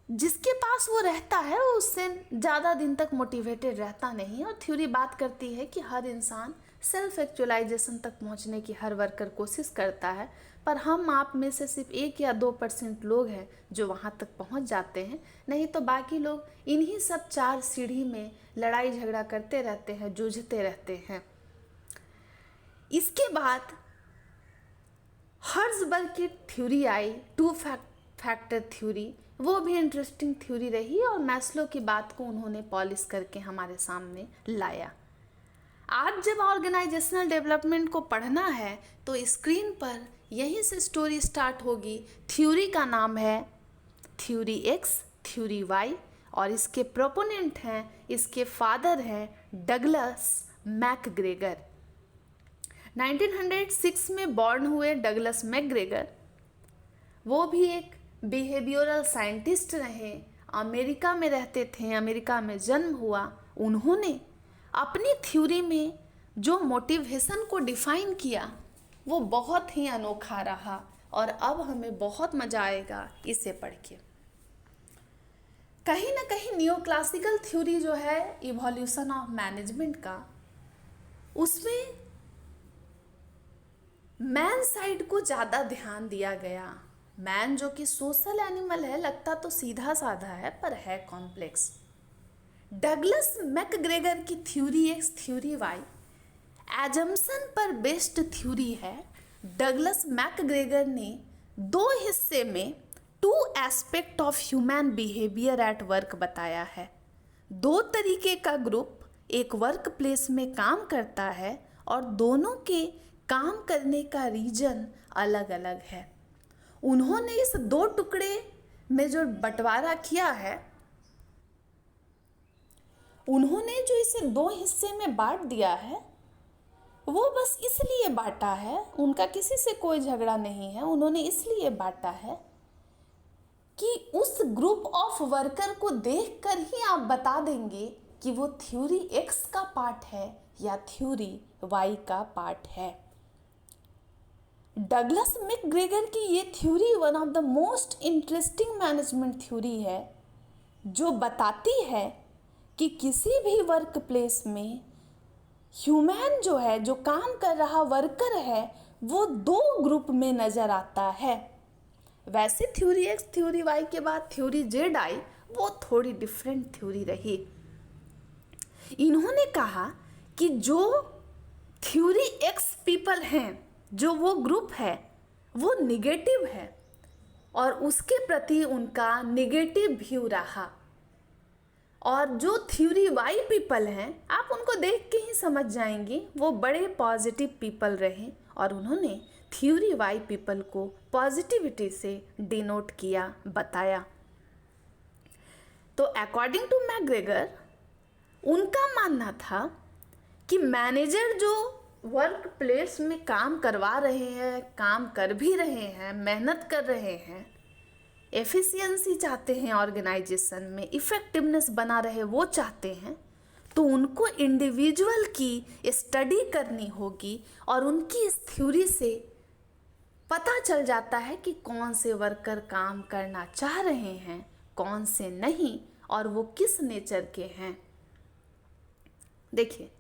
[SPEAKER 1] जिसके पास वो रहता है वो उससे ज़्यादा दिन तक मोटिवेटेड रहता नहीं। और थ्योरी बात करती है कि हर इंसान सेल्फ एक्चुअलाइजेशन तक पहुंचने की हर वर्कर कोशिश करता है, पर हम आप में से सिर्फ 1 या 2% लोग हैं जो वहां तक पहुंच जाते हैं, नहीं तो बाकी लोग इन्हीं सब 4 सीढ़ी में लड़ाई झगड़ा करते रहते हैं, जूझते रहते हैं। इसके बाद हर्ट्ज़बर्ग की थ्योरी आई, टू फैक्टर थ्योरी, वो भी इंटरेस्टिंग थ्योरी रही और मैस्लो की बात को उन्होंने पॉलिश करके हमारे सामने लाया। आज जब ऑर्गेनाइजेशनल डेवलपमेंट को पढ़ना है तो स्क्रीन पर यहीं से स्टोरी स्टार्ट होगी। थ्योरी का नाम है थ्योरी एक्स, थ्योरी वाई, और इसके प्रोपोनेंट हैं, इसके फादर हैं डगलस मैकग्रेगर। 1906 में बॉर्न हुए डगलस मैकग्रेगर। वो भी एक बिहेवियरल साइंटिस्ट रहे, अमेरिका में रहते थे, अमेरिका में जन्म हुआ। उन्होंने अपनी थ्योरी में जो मोटिवेशन को डिफाइन किया वो बहुत ही अनोखा रहा और अब हमें बहुत मज़ा आएगा इसे पढ़ के। कहीं ना कहीं न्यू क्लासिकल थ्योरी जो है इवोल्यूशन ऑफ मैनेजमेंट का, उसमें मैन साइड को ज़्यादा ध्यान दिया गया। मैन जो कि सोशल एनिमल है, लगता तो सीधा साधा है पर है कॉम्प्लेक्स। डगलस मैकग्रेगर की theory X, theory Y assumption पर बेस्ड थ्योरी है। डगलस मैकग्रेगर ने दो हिस्से में two aspect of human behaviour at work बताया है। दो तरीके का ग्रुप एक वर्क प्लेस में काम करता है और दोनों के काम करने का रीजन अलग अलग है। उन्होंने इस दो टुकड़े में जो बंटवारा किया है, उन्होंने जो इसे दो हिस्से में बांट दिया है वो बस इसलिए बांटा है, उनका किसी से कोई झगड़ा नहीं है, उन्होंने इसलिए बांटा है कि उस ग्रुप ऑफ वर्कर को देखकर ही आप बता देंगे कि वो थ्योरी एक्स का पार्ट है या थ्योरी वाई का पार्ट है। डगलस मैकग्रेगर की ये theory one of the most interesting management theory है, जो बताती है कि किसी भी वर्क प्लेस में ह्यूमन जो है, जो काम कर रहा वर्कर है, वो दो ग्रुप में नज़र आता है। वैसे थ्योरी एक्स, थ्योरी वाई के बाद थ्योरी जेड आई, वो थोड़ी डिफरेंट थ्योरी रही। इन्होंने कहा कि जो थ्योरी एक्स पीपल हैं, जो वो ग्रुप है, वो निगेटिव है और उसके प्रति उनका निगेटिव व्यू रहा। और जो थ्योरी वाई पीपल हैं, आप उनको देख के ही समझ जाएंगे, वो बड़े पॉजिटिव पीपल रहे और उन्होंने थ्योरी वाई पीपल को पॉजिटिविटी से डिनोट किया, बताया। तो अकॉर्डिंग टू मैकग्रेगर, उनका मानना था कि मैनेजर जो वर्क प्लेस में काम करवा रहे हैं, काम कर भी रहे हैं, मेहनत कर रहे हैं, एफिशिएंसी चाहते हैं ऑर्गेनाइजेशन में, इफ़ेक्टिवनेस बना रहे वो चाहते हैं, तो उनको इंडिविजुअल की स्टडी करनी होगी और उनकी इस थ्योरी से पता चल जाता है कि कौन से वर्कर काम करना चाह रहे हैं, कौन से नहीं, और वो किस नेचर के हैं। देखिए,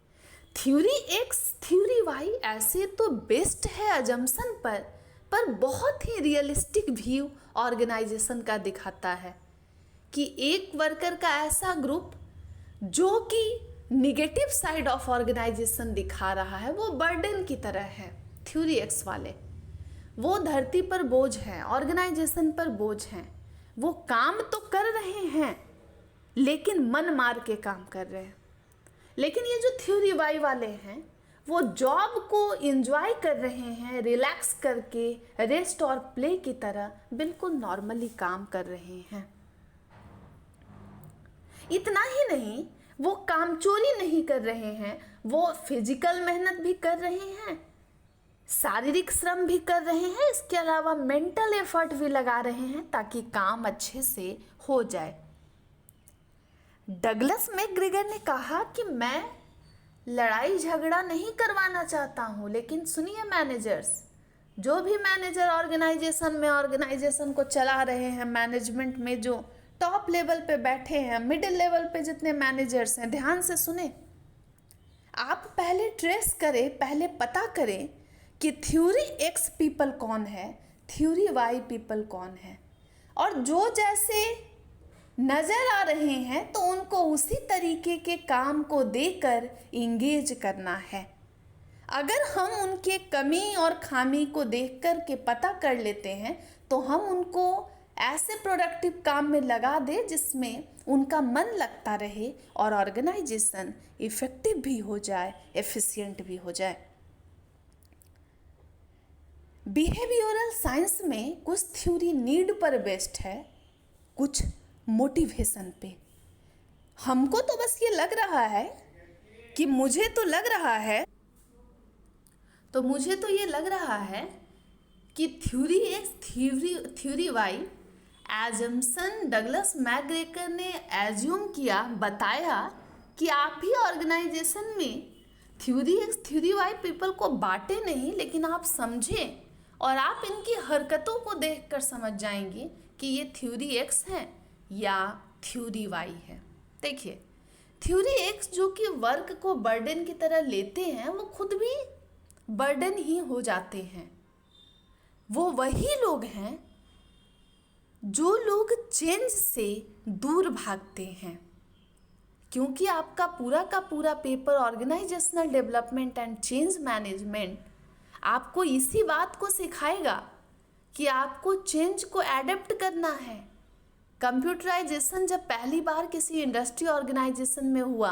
[SPEAKER 1] थ्योरी एक्स, थ्योरी वाई ऐसे तो बेस्ड है अजम्पशन पर बहुत ही रियलिस्टिक व्यू ऑर्गेनाइजेशन का दिखाता है कि एक वर्कर का ऐसा ग्रुप जो कि निगेटिव साइड ऑफ ऑर्गेनाइजेशन दिखा रहा है, वो बर्डन की तरह है। थ्योरी एक्स वाले वो धरती पर बोझ हैं, ऑर्गेनाइजेशन पर बोझ हैं, वो काम तो कर रहे हैं लेकिन मन मार के काम कर रहे हैं। लेकिन ये जो थ्योरी वाई वाले हैं, वो जॉब को एंजॉय कर रहे हैं, रिलैक्स करके, रेस्ट और प्ले की तरह बिल्कुल नॉर्मली काम कर रहे हैं। इतना ही नहीं, वो कामचोरी नहीं कर रहे हैं, वो फिजिकल मेहनत भी कर रहे हैं, शारीरिक श्रम भी कर रहे हैं, इसके अलावा मेंटल एफर्ट भी लगा रहे हैं ताकि काम अच्छे से हो जाए। डगलस मैकग्रेगर ने कहा कि मैं लड़ाई झगड़ा नहीं करवाना चाहता हूँ, लेकिन सुनिए मैनेजर्स, जो भी मैनेजर ऑर्गेनाइजेशन में ऑर्गेनाइजेशन को चला रहे हैं, मैनेजमेंट में जो टॉप लेवल पे बैठे हैं, मिडिल लेवल पे जितने मैनेजर्स हैं, ध्यान से सुने। आप पहले ट्रेस करें, पहले पता करें कि थ्योरी एक्स पीपल कौन है, थ्योरी वाई पीपल कौन है, और जो जैसे नज़र आ रहे हैं तो उनको उसी तरीके के काम को देकर इंगेज करना है। अगर हम उनके कमी और खामी को देख कर के पता कर लेते हैं तो हम उनको ऐसे प्रोडक्टिव काम में लगा दें जिसमें उनका मन लगता रहे और ऑर्गेनाइजेशन इफ़ेक्टिव भी हो जाए, एफिशिएंट भी हो जाए। बिहेवियरल साइंस में कुछ थ्योरी नीड पर बेस्ड है, कुछ मोटिवेशन पे। हमको तो बस ये लग रहा है कि मुझे तो ये लग रहा है कि theory X theory Y assumption Douglas McGregor ने एज्यूम किया, बताया कि आप ही ऑर्गेनाइजेशन में theory X theory Y people को बांटे नहीं, लेकिन आप समझें और आप इनकी हरकतों को देखकर समझ जाएंगे कि ये थ्योरी एक्स है या थ्योरी वाई है। देखिए, थ्योरी एक्स जो कि वर्क को बर्डन की तरह लेते हैं, वो खुद भी बर्डन ही हो जाते हैं। वो वही लोग हैं जो लोग चेंज से दूर भागते हैं, क्योंकि आपका पूरा का पूरा paper organisational development and change management आपको इसी बात को सिखाएगा कि आपको चेंज को एडेप्ट करना है। कंप्यूटराइजेशन जब पहली बार किसी इंडस्ट्री ऑर्गेनाइजेशन में हुआ,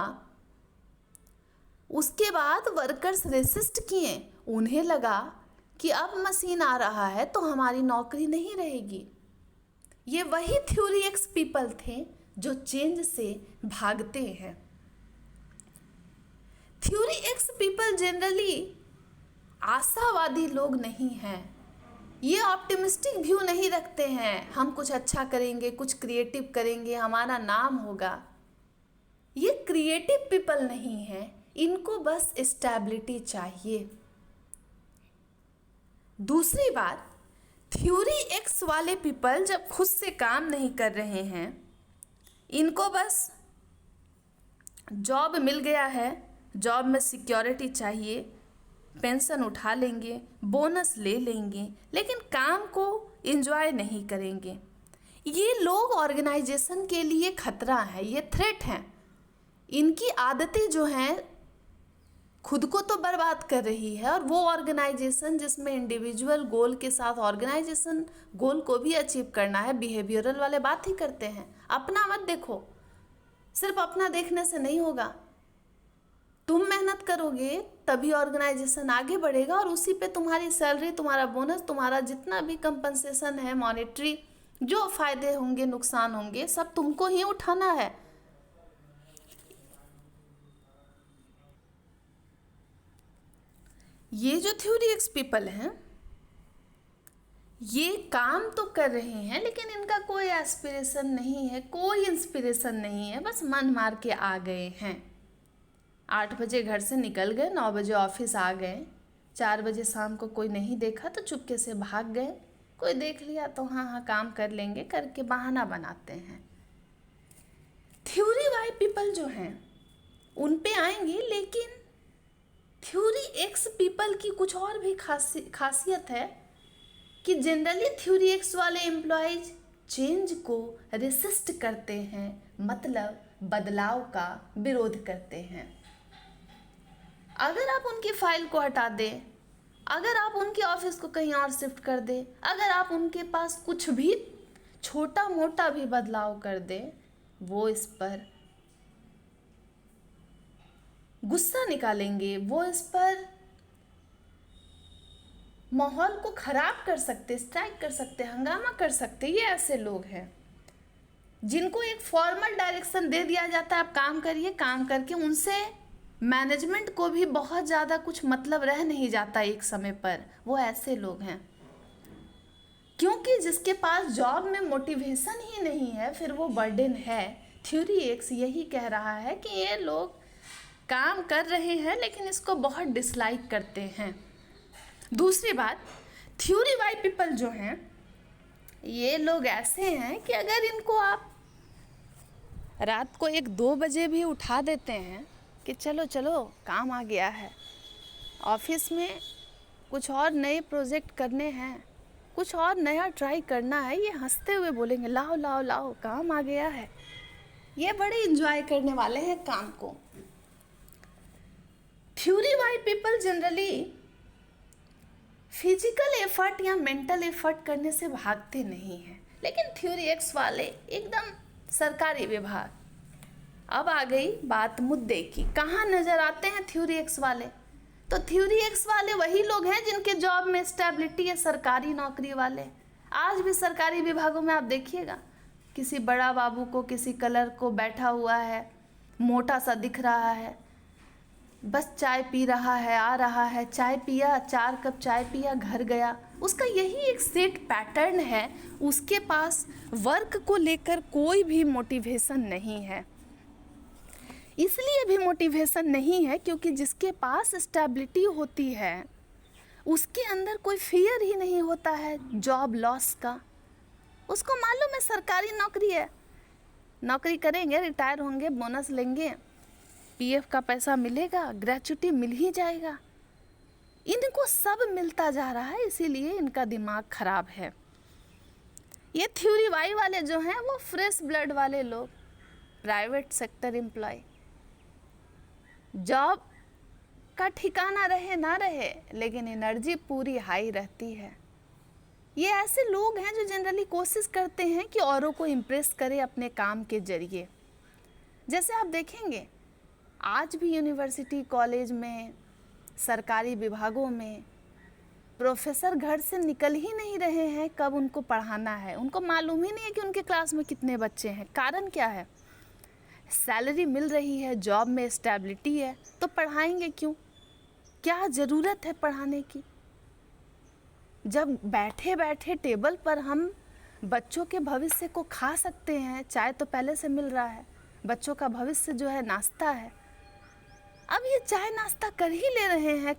[SPEAKER 1] उसके बाद वर्कर्स रेसिस्ट किए। उन्हें लगा कि अब मशीन आ रहा है तो हमारी नौकरी नहीं रहेगी। ये वही थ्योरी एक्स पीपल थे जो चेंज से भागते हैं। थ्योरी एक्स पीपल जनरली आशावादी लोग नहीं हैं। ये ऑप्टिमिस्टिक व्यू नहीं रखते हैं, हम कुछ अच्छा करेंगे, कुछ क्रिएटिव करेंगे, हमारा नाम होगा। ये क्रिएटिव पीपल नहीं है, इनको बस स्टेबिलिटी चाहिए। दूसरी बात, थ्योरी एक्स वाले पीपल जब खुद से काम नहीं कर रहे हैं, इनको बस जॉब मिल गया है, जॉब में सिक्योरिटी चाहिए, पेंशन उठा लेंगे, बोनस ले लेंगे, लेकिन काम को एंजॉय नहीं करेंगे। ये लोग ऑर्गेनाइजेशन के लिए खतरा है, ये थ्रेट हैं। इनकी आदतें जो हैं खुद को तो बर्बाद कर रही है, और वो ऑर्गेनाइजेशन जिसमें इंडिविजुअल गोल के साथ ऑर्गेनाइजेशन गोल को भी अचीव करना है, बिहेवियरल वाले बात ही करते हैं। अपना मत देखो, सिर्फ अपना देखने से नहीं होगा। तुम मेहनत करोगे तभी ऑर्गेनाइजेशन आगे बढ़ेगा, और उसी पे तुम्हारी सैलरी, तुम्हारा बोनस, तुम्हारा जितना भी कंपनसेशन है, मॉनेटरी जो फायदे होंगे, नुकसान होंगे, सब तुमको ही उठाना है। ये जो थ्योरी एक्स पीपल हैं, ये काम तो कर रहे हैं लेकिन इनका कोई एस्पिरेशन नहीं है, कोई इंस्पिरेशन नहीं है, बस मन मार के आ गए हैं। 8 बजे घर से निकल गए, 9 बजे ऑफिस आ गए, 4 बजे शाम को कोई नहीं देखा तो चुपके से भाग गए, कोई देख लिया तो हाँ काम कर लेंगे करके बहाना बनाते हैं। थ्योरी वाई पीपल जो हैं उन पे आएंगे, लेकिन थ्योरी एक्स पीपल की कुछ और भी खासियत है कि जनरली थ्योरी एक्स वाले एम्प्लॉयज चेंज को रेसिस्ट करते हैं, मतलब बदलाव का विरोध करते हैं। अगर आप उनकी फाइल को हटा दें, अगर आप उनके ऑफिस को कहीं और शिफ्ट कर दें, अगर आप उनके पास कुछ भी छोटा मोटा भी बदलाव कर दें, वो इस पर गुस्सा निकालेंगे, वो इस पर माहौल को खराब कर सकते, स्ट्राइक कर सकते, हंगामा कर सकते। ये ऐसे लोग हैं जिनको एक फॉर्मल डायरेक्शन दे दिया जाता है, आप काम करिए, काम करके उनसे मैनेजमेंट को भी बहुत ज़्यादा कुछ मतलब रह नहीं जाता एक समय पर। वो ऐसे लोग हैं, क्योंकि जिसके पास जॉब में मोटिवेशन ही नहीं है, फिर वो बर्डन है। थ्योरी एक्स यही कह रहा है कि ये लोग काम कर रहे हैं लेकिन इसको बहुत डिसलाइक करते हैं। दूसरी बात, थ्योरी वाई पीपल जो हैं, ये लोग ऐसे हैं कि अगर इनको आप रात को 1-2 बजे भी उठा देते हैं कि चलो चलो काम आ गया है, ऑफिस में कुछ और नए प्रोजेक्ट करने हैं, कुछ और नया ट्राई करना है, ये हंसते हुए बोलेंगे लाओ लाओ लाओ काम आ गया है। ये बड़े एंजॉय करने वाले हैं काम को। Theory Y people generally physical effort या मेंटल एफर्ट करने से भागते नहीं हैं, लेकिन थ्योरी एक्स वाले एकदम सरकारी विभाग। अब आ गई बात मुद्दे की, कहाँ नजर आते हैं थ्योरी एक्स वाले? तो थ्योरी एक्स वाले वही लोग हैं जिनके जॉब में स्टेबिलिटी है, सरकारी नौकरी वाले। आज भी सरकारी विभागों में आप देखिएगा, किसी बड़ा बाबू को, किसी कलर को बैठा हुआ है, मोटा सा दिख रहा है, बस चाय पी रहा है, आ रहा है, चाय पिया, 4 कप चाय पिया, घर गया। उसका यही एक सेट पैटर्न है, उसके पास वर्क को लेकर कोई भी मोटिवेशन नहीं है। इसलिए भी मोटिवेशन नहीं है क्योंकि जिसके पास स्टेबिलिटी होती है उसके अंदर कोई फियर ही नहीं होता है जॉब लॉस का। उसको मालूम है सरकारी नौकरी है, नौकरी करेंगे, रिटायर होंगे, बोनस लेंगे, पीएफ का पैसा मिलेगा, ग्रेच्युटी मिल ही जाएगा। इनको सब मिलता जा रहा है, इसीलिए इनका दिमाग खराब है। ये थ्योरी वाई वाले जो हैं वो फ्रेश ब्लड वाले लोग, प्राइवेट सेक्टर एम्प्लॉय, जॉब का ठिकाना रहे ना रहे लेकिन एनर्जी पूरी हाई रहती है। ये ऐसे लोग हैं जो जनरली कोशिश करते हैं कि औरों को इम्प्रेस करें अपने काम के जरिए। जैसे आप देखेंगे आज भी यूनिवर्सिटी, कॉलेज में, सरकारी विभागों में प्रोफेसर घर से निकल ही नहीं रहे हैं कब उनको पढ़ाना है। उनको मालूम ही नहीं है कि उनके क्लास में कितने बच्चे हैं। कारण क्या है? सैलरी मिल रही है, जॉब में स्टेबिलिटी है, तो पढ़ाएंगे क्यों? क्या ज़रूरत है पढ़ाने की? जब बैठे बैठे टेबल पर हम बच्चों के भविष्य को खा सकते हैं, चाय तो पहले से मिल रहा है, बच्चों का भविष्य जो है नाश्ता है, अब ये चाय नाश्ता कर ही ले रहे हैं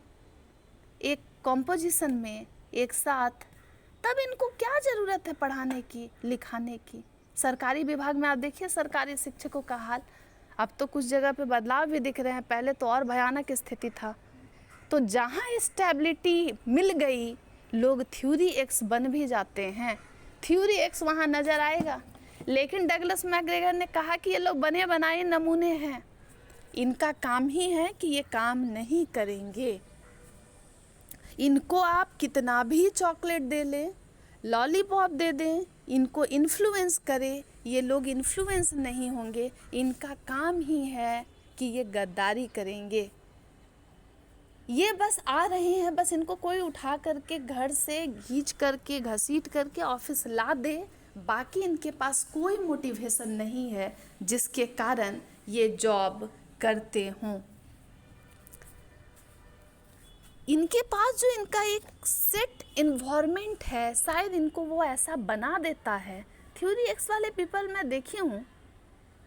[SPEAKER 1] एक कॉम्पोजिशन में एक साथ, तब इनको क्या ज़रूरत है पढ़ाने की, लिखाने की? सरकारी विभाग में आप देखिए सरकारी शिक्षकों का हाल, अब तो कुछ जगह पे बदलाव भी दिख रहे हैं, पहले तो और भयानक स्थिति था। तो जहाँ स्टेबिलिटी मिल गई लोग थ्योरी एक्स बन भी जाते हैं, थ्योरी एक्स वहाँ नज़र आएगा। लेकिन डगलस मैकग्रेगर ने कहा कि ये लोग बने बनाए नमूने हैं, इनका काम ही है कि ये काम नहीं करेंगे। इनको आप कितना भी चॉकलेट दे लें, लॉलीपॉप दे दें, इनको इन्फ्लुएंस करें, ये लोग इन्फ्लुएंस नहीं होंगे। इनका काम ही है कि ये गद्दारी करेंगे। ये बस आ रहे हैं, बस इनको कोई उठा करके घर से खींच करके घसीट करके ऑफिस ला दे, बाकी इनके पास कोई मोटिवेशन नहीं है जिसके कारण ये जॉब करते हों। इनके पास जो इनका एक सेट इन्वायरमेंट है, शायद इनको वो ऐसा बना देता है। थ्योरी एक्स वाले पीपल मैं देखी हूँ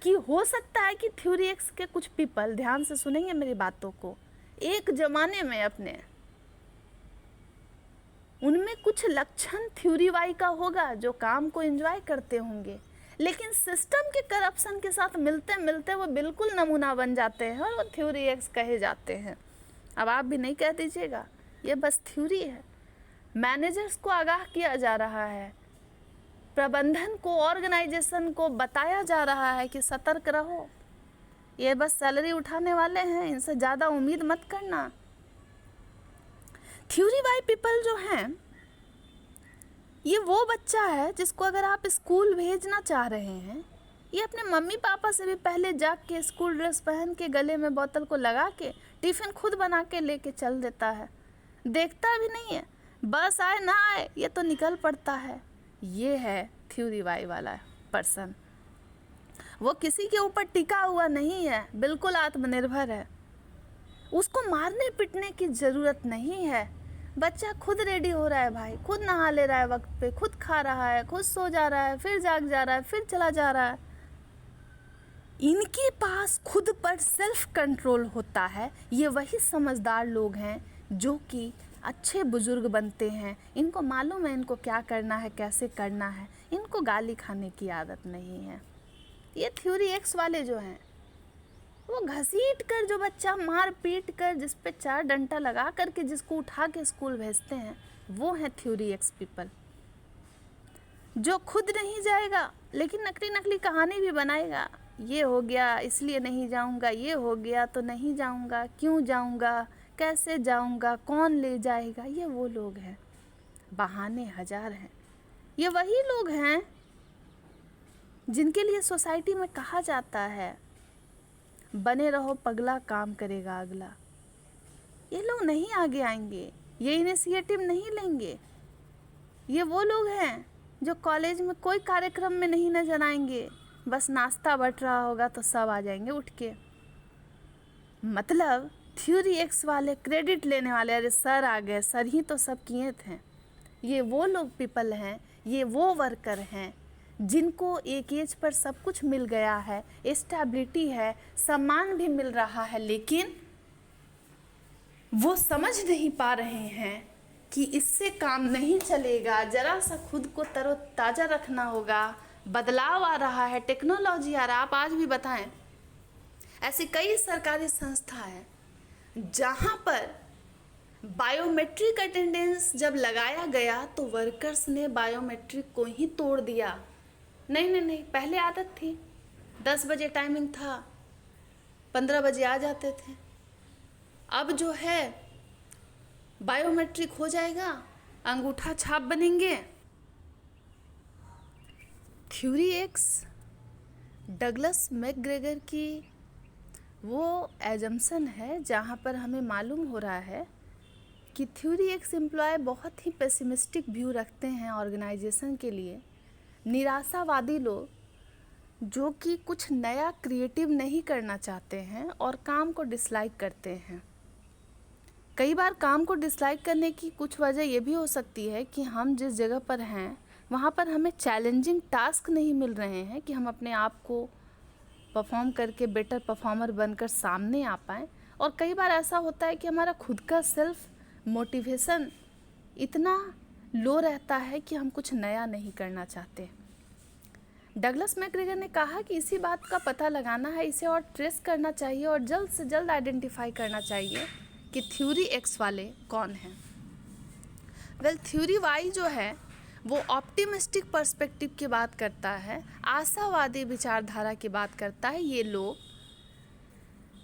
[SPEAKER 1] कि हो सकता है कि थ्योरी एक्स के कुछ पीपल, ध्यान से सुनेंगे मेरी बातों को, एक जमाने में अपने उनमें कुछ लक्षण थ्योरी वाई का होगा, जो काम को एंजॉय करते होंगे, लेकिन सिस्टम के करप्शन के साथ मिलते मिलते वो बिल्कुल नमूना बन जाते हैं और वो थ्योरी एक्स कहे जाते हैं। अब आप भी नहीं कह दीजिएगा, ये बस थ्योरी है। मैनेजर्स को आगाह किया जा रहा है, प्रबंधन को, ऑर्गेनाइजेशन को बताया जा रहा है कि सतर्क रहो, ये बस सैलरी उठाने वाले हैं, इनसे ज़्यादा उम्मीद मत करना। थ्योरी वाई पीपल जो हैं, ये वो बच्चा है जिसको अगर आप स्कूल भेजना चाह रहे हैं, ये अपने मम्मी पापा से भी पहले जाग के स्कूल ड्रेस पहन के गले में बोतल को लगा के टिफ़िन खुद बना के लेके चल देता है, देखता भी नहीं है, बस आए ना आए ये तो निकल पड़ता है। ये है थ्योरी वाई वाला पर्सन। वो किसी के ऊपर टिका हुआ नहीं है, बिल्कुल आत्मनिर्भर है, उसको मारने पीटने की ज़रूरत नहीं है। बच्चा खुद रेडी हो रहा है भाई, खुद नहा ले रहा है वक्त पे, खुद खा रहा है, खुद सो जा रहा है, फिर जाग जा रहा है, फिर चला जा रहा है। इनके पास खुद पर सेल्फ कंट्रोल होता है। ये वही समझदार लोग हैं जो कि अच्छे बुजुर्ग बनते हैं। इनको मालूम है इनको क्या करना है, कैसे करना है, इनको गाली खाने की आदत नहीं है। ये थ्योरी एक्स वाले जो हैं, वो घसीट कर जो बच्चा मार पीट कर जिस पे 4 डंडा लगा करके जिसको उठा के स्कूल भेजते हैं, वो है थ्योरी एक्स पीपल, जो खुद नहीं जाएगा लेकिन नकली नकली कहानी भी बनाएगा ये हो गया इसलिए नहीं जाऊंगा, ये हो गया तो नहीं जाऊंगा, क्यों जाऊंगा, कैसे जाऊंगा, कौन ले जाएगा। ये वो लोग हैं, बहाने हजार हैं। ये वही लोग हैं जिनके लिए सोसाइटी में कहा जाता है बने रहो पगला, काम करेगा अगला। ये लोग नहीं आगे आएंगे, ये इनिशिएटिव नहीं लेंगे। ये वो लोग हैं जो कॉलेज में कोई कार्यक्रम में नहीं नजर आएंगे, बस नाश्ता बट रहा होगा तो सब आ जाएंगे उठ के। मतलब थ्योरी एक्स वाले क्रेडिट लेने वाले, अरे सर आ गए, सर ही तो सब किए थे। ये वो लोग पीपल हैं, ये वो वर्कर हैं जिनको एक एज पर सब कुछ मिल गया है, स्टेबिलिटी है, सम्मान भी मिल रहा है, लेकिन वो समझ नहीं पा रहे हैं कि इससे काम नहीं चलेगा। ज़रा सा खुद को तरोताज़ा रखना होगा, बदलाव आ रहा है, टेक्नोलॉजी आ रहा है। आप आज भी बताएं, ऐसी कई सरकारी संस्था है जहाँ पर बायोमेट्रिक अटेंडेंस जब लगाया गया तो वर्कर्स ने बायोमेट्रिक को ही तोड़ दिया। नहीं नहीं नहीं, पहले आदत थी, 10 बजे टाइमिंग था, 15 बजे आ जाते थे। अब जो है बायोमेट्रिक हो जाएगा, अंगूठा छाप बनेंगे। थ्योरी एक्स डगलस मैकग्रेगर की वो एजम्पशन है जहाँ पर हमें मालूम हो रहा है कि थ्योरी एक्स एम्प्लॉय बहुत ही पेसिमिस्टिक व्यू रखते हैं ऑर्गेनाइजेशन के लिए। निराशावादी लोग जो कि कुछ नया क्रिएटिव नहीं करना चाहते हैं और काम को डिसलाइक करते हैं। कई बार काम को डिसलाइक करने की कुछ वजह ये भी हो सकती है कि हम जिस जगह पर हैं वहाँ पर हमें चैलेंजिंग टास्क नहीं मिल रहे हैं कि हम अपने आप को परफॉर्म करके बेटर परफॉर्मर बनकर सामने आ पाएँ। और कई बार ऐसा होता है कि हमारा खुद का सेल्फ मोटिवेशन इतना लो रहता है कि हम कुछ नया नहीं करना चाहते। डगलस मैकग्रेगर ने कहा कि इसी बात का पता लगाना है, इसे और ट्रेस करना चाहिए और जल्द से जल्द आइडेंटिफाई करना चाहिए कि थ्योरी एक्स वाले कौन हैं। थ्योरी वाई जो है वो ऑप्टिमिस्टिक पर्सपेक्टिव की बात करता है, आशावादी विचारधारा की बात करता है। ये लोग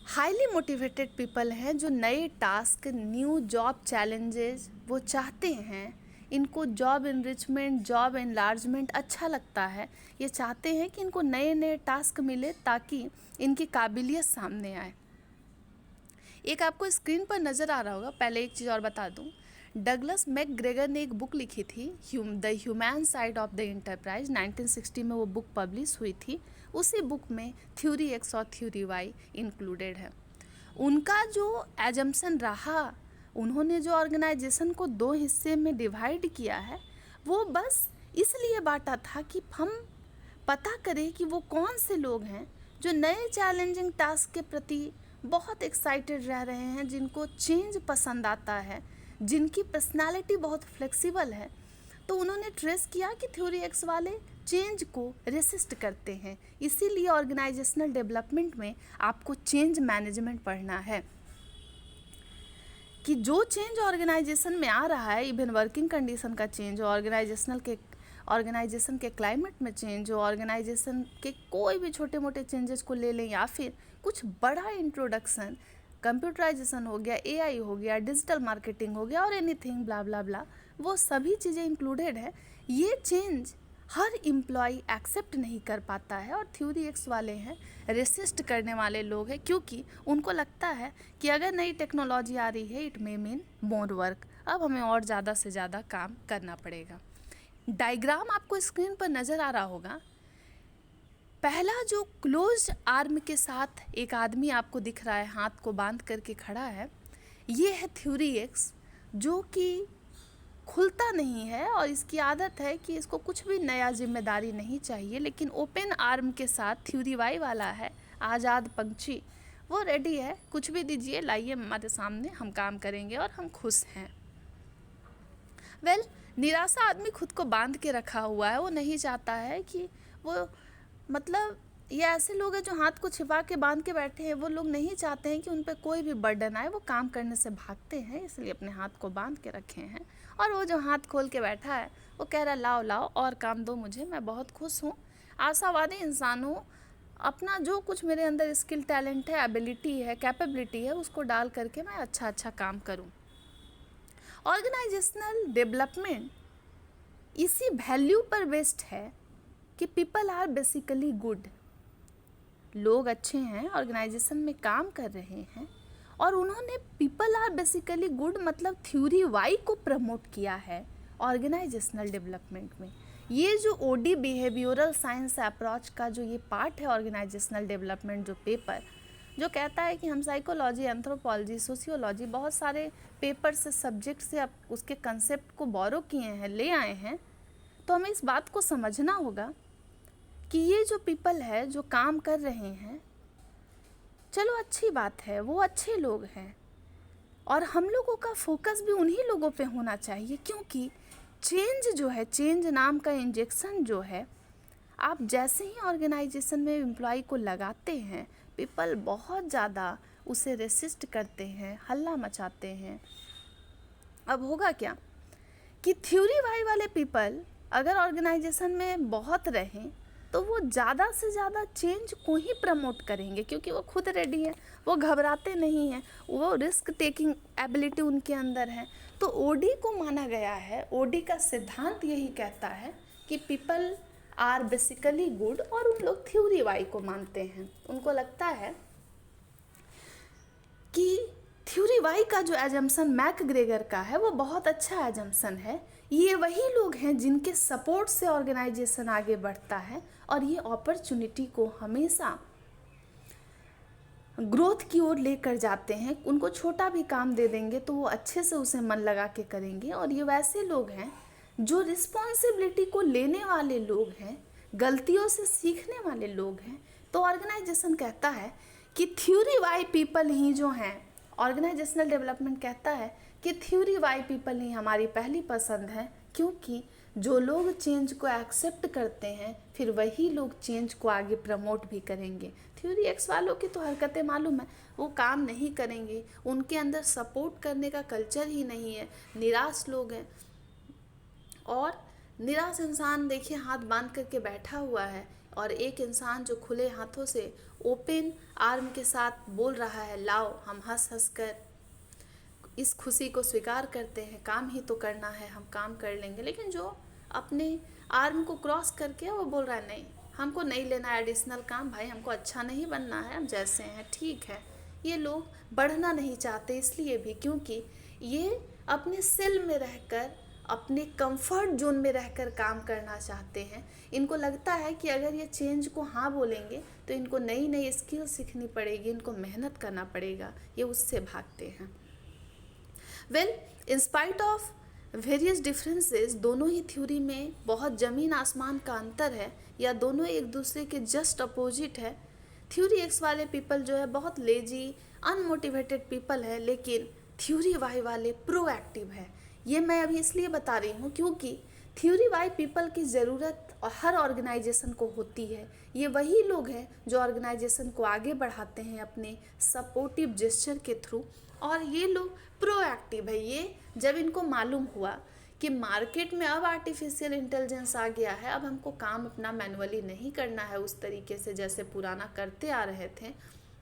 [SPEAKER 1] हाईली मोटिवेटेड पीपल हैं जो नए टास्क, न्यू जॉब चैलेंजेस वो चाहते हैं। इनको जॉब इनरिचमेंट, जॉब एनलार्जमेंट अच्छा लगता है। ये चाहते हैं कि इनको नए नए टास्क मिले ताकि इनकी काबिलियत सामने आए। एक आपको स्क्रीन पर नज़र आ रहा होगा, पहले एक चीज़ और बता दूं, डगलस मैकग्रेगर ने एक बुक लिखी थी the human side of the enterprise, 1960 में वो बुक पब्लिश हुई थी। उसी बुक में थ्योरी एक्स और थ्योरी वाई इंक्लूडेड है। उनका जो एजम्पशन रहा, उन्होंने जो ऑर्गेनाइजेशन को 2 हिस्से में डिवाइड किया है वो बस इसलिए बांटा था कि हम पता करें कि वो कौन से लोग हैं जो नए चैलेंजिंग टास्क के प्रति बहुत एक्साइटेड रह रहे हैं, जिनको चेंज पसंद आता है, जिनकी पर्सनालिटी बहुत फ्लेक्सिबल है। तो उन्होंने ट्रेस किया कि थ्योरी एक्स वाले चेंज को रेसिस्ट करते हैं। इसीलिए ऑर्गेनाइजेशनल डेवलपमेंट में आपको चेंज मैनेजमेंट पढ़ना है कि जो चेंज ऑर्गेनाइजेशन में आ रहा है, इवन वर्किंग कंडीशन का चेंज, ऑर्गेनाइजेशन के क्लाइमेट में चेंज, ऑर्गेनाइजेशन के कोई भी छोटे मोटे चेंजेस को ले लें या फिर कुछ बड़ा इंट्रोडक्शन, कंप्यूटराइजेशन हो गया, एआई हो गया, डिजिटल मार्केटिंग हो गया और एनीथिंग ब्ला ब्ला ब्ला, वो सभी चीज़ें इंक्लूडेड है। ये चेंज हर एम्प्लॉय एक्सेप्ट नहीं कर पाता है और थ्योरी एक्स वाले हैं रेसिस्ट करने वाले लोग हैं, क्योंकि उनको लगता है कि अगर नई टेक्नोलॉजी आ रही है it may mean more work, अब हमें और ज़्यादा से ज़्यादा काम करना पड़ेगा। डायग्राम आपको स्क्रीन पर नज़र आ रहा होगा। पहला जो क्लोज्ड आर्म के साथ एक आदमी आपको दिख रहा है, हाथ को बांध करके खड़ा है, ये है थ्योरी एक्स, जो कि खुलता नहीं है और इसकी आदत है कि इसको कुछ भी नया जिम्मेदारी नहीं चाहिए। लेकिन ओपन आर्म के साथ थ्योरी वाई वाला है, आज़ाद पंछी, वो रेडी है, कुछ भी दीजिए, लाइए हमारे सामने, हम काम करेंगे और हम खुश हैं। निराशा आदमी खुद को बांध के रखा हुआ है, वो नहीं चाहता है कि वो, मतलब ये ऐसे लोग हैं जो हाथ को छिपा के बांध के बैठे हैं, वो लोग नहीं चाहते हैं कि उन पर कोई भी बर्डन आए, वो काम करने से भागते हैं, इसलिए अपने हाथ को बांध के रखे हैं। और वो जो हाथ खोल के बैठा है वो कह रहा है लाओ लाओ और काम दो मुझे, मैं बहुत खुश हूँ। आशावादी इंसान हूँ, अपना जो कुछ मेरे अंदर स्किल, टैलेंट है, एबिलिटी है, कैपेबिलिटी है, उसको डाल करके मैं अच्छा अच्छा काम करूं। ऑर्गेनाइजेशनल डेवलपमेंट इसी वैल्यू पर बेस्ड है कि पीपल आर बेसिकली गुड। लोग अच्छे हैं, ऑर्गेनाइजेशन में काम कर रहे हैं, और उन्होंने पीपल आर बेसिकली गुड मतलब थ्योरी वाई को प्रमोट किया है ऑर्गेनाइजेशनल डेवलपमेंट में। ये जो ओडी बिहेवियरल साइंस अप्रोच का जो ये पार्ट है ऑर्गेनाइजेशनल डेवलपमेंट, जो पेपर जो कहता है कि हम साइकोलॉजी, एंथ्रोपोलॉजी, सोशियोलॉजी, बहुत सारे पेपर से, सब्जेक्ट से आप उसके कंसेप्ट को बोरो किए हैं, ले आए हैं, तो हमें इस बात को समझना होगा कि ये जो पीपल है जो काम कर रहे हैं, चलो अच्छी बात है, वो अच्छे लोग हैं, और हम लोगों का फोकस भी उन्हीं लोगों पे होना चाहिए, क्योंकि चेंज जो है, चेंज नाम का इंजेक्शन जो है, आप जैसे ही ऑर्गेनाइजेशन में एम्प्लॉय को लगाते हैं, पीपल बहुत ज़्यादा उसे रेसिस्ट करते हैं, हल्ला मचाते हैं। अब होगा क्या कि थ्योरी वाई वाले पीपल अगर ऑर्गेनाइजेशन में बहुत रहें तो वो ज़्यादा से ज़्यादा चेंज को ही प्रमोट करेंगे, क्योंकि वो खुद रेडी है, वो घबराते नहीं हैं, वो रिस्क टेकिंग एबिलिटी उनके अंदर है। तो ओडी को माना गया है, ओडी का सिद्धांत यही कहता है कि पीपल आर बेसिकली गुड, और उन लोग थ्योरी वाई को मानते हैं। उनको लगता है कि थ्योरी वाई का जो एजम्पशन मैकग्रेगर का है वो बहुत अच्छा एजम्पशन है। ये वही लोग हैं जिनके सपोर्ट से ऑर्गेनाइजेशन आगे बढ़ता है, और ये अपॉर्चुनिटी को हमेशा ग्रोथ की ओर लेकर जाते हैं। उनको छोटा भी काम दे देंगे तो वो अच्छे से उसे मन लगा के करेंगे, और ये वैसे लोग हैं जो रिस्पॉन्सिबिलिटी को लेने वाले लोग हैं, गलतियों से सीखने वाले लोग हैं। तो ऑर्गेनाइजेशन कहता है कि थ्योरी वाई पीपल ही जो हैं, ऑर्गेनाइजेशनल डेवलपमेंट कहता है कि थ्योरी वाई पीपल ही हमारी पहली पसंद है, क्योंकि जो लोग चेंज को एक्सेप्ट करते हैं फिर वही लोग चेंज को आगे प्रमोट भी करेंगे। थ्योरी एक्स वालों की तो हरकतें मालूम है, वो काम नहीं करेंगे, उनके अंदर सपोर्ट करने का कल्चर ही नहीं है, निराश लोग हैं। और निराश इंसान देखिए हाथ बांध करके बैठा हुआ है, और एक इंसान जो खुले हाथों से ओपन आर्म के साथ बोल रहा है, लाओ हम हंस हंस कर इस खुशी को स्वीकार करते हैं, काम ही तो करना है, हम काम कर लेंगे। लेकिन जो अपने आर्म को क्रॉस करके वो बोल रहा है, नहीं हमको नहीं लेना एडिशनल काम, भाई हमको अच्छा नहीं बनना है, हम जैसे हैं ठीक है। ये लोग बढ़ना नहीं चाहते, इसलिए भी क्योंकि ये अपने सेल में रहकर, अपने कंफर्ट जोन में रहकर काम करना चाहते हैं। इनको लगता है कि अगर ये चेंज को हाँ बोलेंगे तो इनको नई नई स्किल सीखनी पड़ेगी, इनको मेहनत करना पड़ेगा, ये उससे भागते हैं। Well, in spite of various differences, दोनों ही थ्योरी में बहुत ज़मीन आसमान का अंतर है, या दोनों एक दूसरे के जस्ट अपोजिट है। थ्योरी एक्स वाले पीपल जो है बहुत लेजी, अनमोटिवेटेड पीपल है, लेकिन थ्योरी वाई वाले प्रोएक्टिव है। ये मैं अभी इसलिए बता रही हूँ क्योंकि थ्योरी वाई पीपल की ज़रूरत हर ऑर्गेनाइजेशन को होती है। ये वही लोग हैं जो ऑर्गेनाइजेशन को आगे बढ़ाते हैं अपने सपोर्टिव जेस्चर के थ्रू, और ये लोग प्रोएक्टिव है। ये जब इनको मालूम हुआ कि मार्केट में अब आर्टिफिशियल इंटेलिजेंस आ गया है, अब हमको काम अपना मैनुअली नहीं करना है उस तरीके से जैसे पुराना करते आ रहे थे,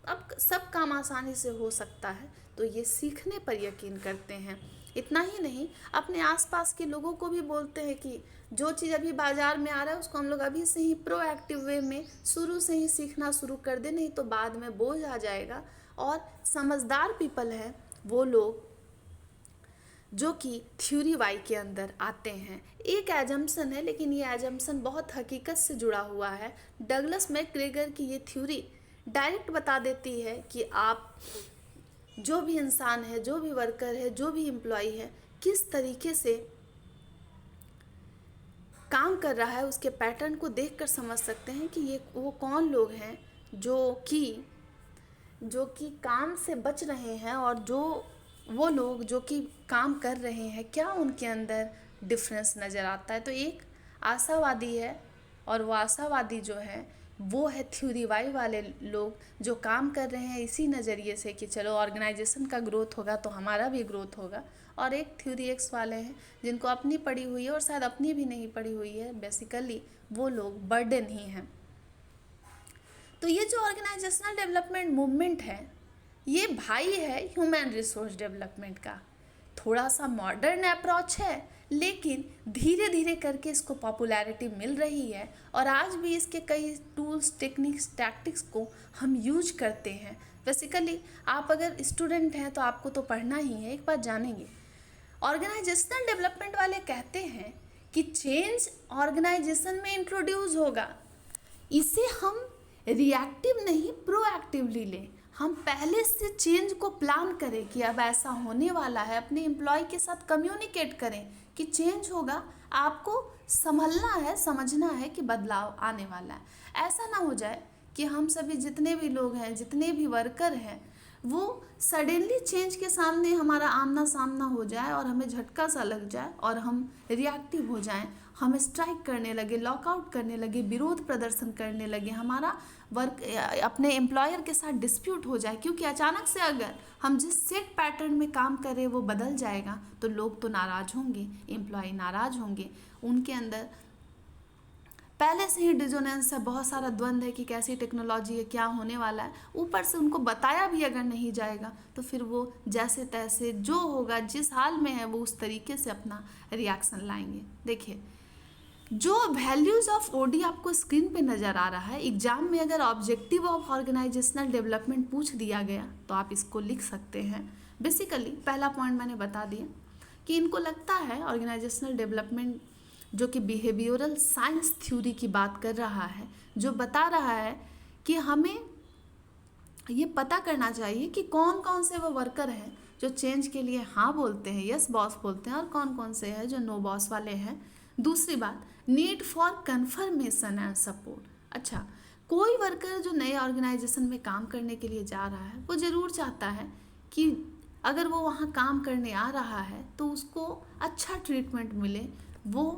[SPEAKER 1] अब सब काम आसानी से हो सकता है, तो ये सीखने पर यकीन करते हैं। इतना ही नहीं, अपने आसपास के लोगों को भी बोलते हैं कि जो चीज़ अभी बाज़ार में आ रहा है उसको हम लोग अभी से ही प्रोएक्टिव वे में शुरू से ही सीखना शुरू कर दें, नहीं तो बाद में बोझ आ जाएगा। और समझदार पीपल हैं वो लोग जो कि थ्योरी वाई के अंदर आते हैं। एक एजम्पशन है, लेकिन ये एजम्पशन बहुत हकीकत से जुड़ा हुआ है। डगलस मैकग्रेगर की ये थ्योरी डायरेक्ट बता देती है कि आप जो भी इंसान है, जो भी वर्कर है, जो भी एम्प्लॉय है, किस तरीके से काम कर रहा है, उसके पैटर्न को देखकर समझ सकते हैं कि ये वो कौन लोग हैं जो कि काम से बच रहे हैं, और जो वो लोग जो कि काम कर रहे हैं, क्या उनके अंदर डिफरेंस नज़र आता है। तो एक आशावादी है, और वो आशावादी जो है वो है थ्योरी वाई वाले लोग जो काम कर रहे हैं इसी नज़रिए से कि चलो ऑर्गेनाइजेशन का ग्रोथ होगा तो हमारा भी ग्रोथ होगा। और एक थ्योरी एक्स वाले हैं जिनको अपनी पड़ी हुई है, और शायद अपनी भी नहीं पड़ी हुई है, बेसिकली वो लोग बर्डन ही हैं। तो ये जो ऑर्गेनाइजेशनल डेवलपमेंट मूवमेंट है, ये भाई है ह्यूमन रिसोर्स डेवलपमेंट का। थोड़ा सा मॉडर्न अप्रोच है, लेकिन धीरे धीरे करके इसको पॉपुलैरिटी मिल रही है और आज भी इसके कई टूल्स, टेक्निक्स, टैक्टिक्स को हम यूज करते हैं। बेसिकली आप अगर स्टूडेंट हैं तो आपको तो पढ़ना ही है, एक बात जानेंगे। ऑर्गेनाइजेशनल डेवलपमेंट वाले कहते हैं कि चेंज ऑर्गेनाइजेशन में इंट्रोड्यूस होगा। इसे हम रिएक्टिव नहीं प्रोएक्टिवली लें। हम पहले से चेंज को प्लान करें कि अब ऐसा होने वाला है, अपने एम्प्लॉय के साथ कम्युनिकेट करें कि चेंज होगा, आपको संभलना है, समझना है कि बदलाव आने वाला है। ऐसा ना हो जाए कि हम सभी जितने भी लोग हैं, जितने भी वर्कर हैं, वो सडनली चेंज के सामने हमारा आमना सामना हो जाए और हमें झटका सा लग जाए और हम रिएक्टिव हो जाएं, हम स्ट्राइक करने लगे, लॉकआउट करने लगे, विरोध प्रदर्शन करने लगे, हमारा वर्क अपने एम्प्लॉयर के साथ डिस्प्यूट हो जाए। क्योंकि अचानक से अगर हम जिस सेट पैटर्न में काम कर रहे वो बदल जाएगा तो लोग तो नाराज़ होंगे, एम्प्लॉय नाराज़ होंगे, उनके अंदर पहले से ही डिजोनेंस है, बहुत सारा द्वंद्व है कि कैसी टेक्नोलॉजी है, क्या होने वाला है। ऊपर से उनको बताया भी अगर नहीं जाएगा तो फिर वो जैसे तैसे जो होगा, जिस हाल में है वो उस तरीके से अपना रिएक्शन लाएंगे। देखिए, जो वैल्यूज़ ऑफ ओडी आपको स्क्रीन पे नज़र आ रहा है, एग्जाम में अगर ऑब्जेक्टिव ऑफ ऑर्गेनाइजेशनल डेवलपमेंट पूछ दिया गया तो आप इसको लिख सकते हैं। बेसिकली पहला पॉइंट मैंने बता दिया कि इनको लगता है ऑर्गेनाइजेशनल डेवलपमेंट जो कि बिहेवियरल साइंस थ्योरी की बात कर रहा है, जो बता रहा है कि हमें ये पता करना चाहिए कि कौन कौन से वो वर्कर हैं जो चेंज के लिए हाँ बोलते हैं, यस बॉस बोलते हैं, और कौन कौन से हैं जो नो बॉस वाले हैं। दूसरी बात, need for conformation and support. अच्छा, कोई वर्कर जो नए ऑर्गेनाइजेशन में काम करने के लिए जा रहा है वो ज़रूर चाहता है कि अगर वो वहाँ काम करने आ रहा है तो उसको अच्छा ट्रीटमेंट मिले। वो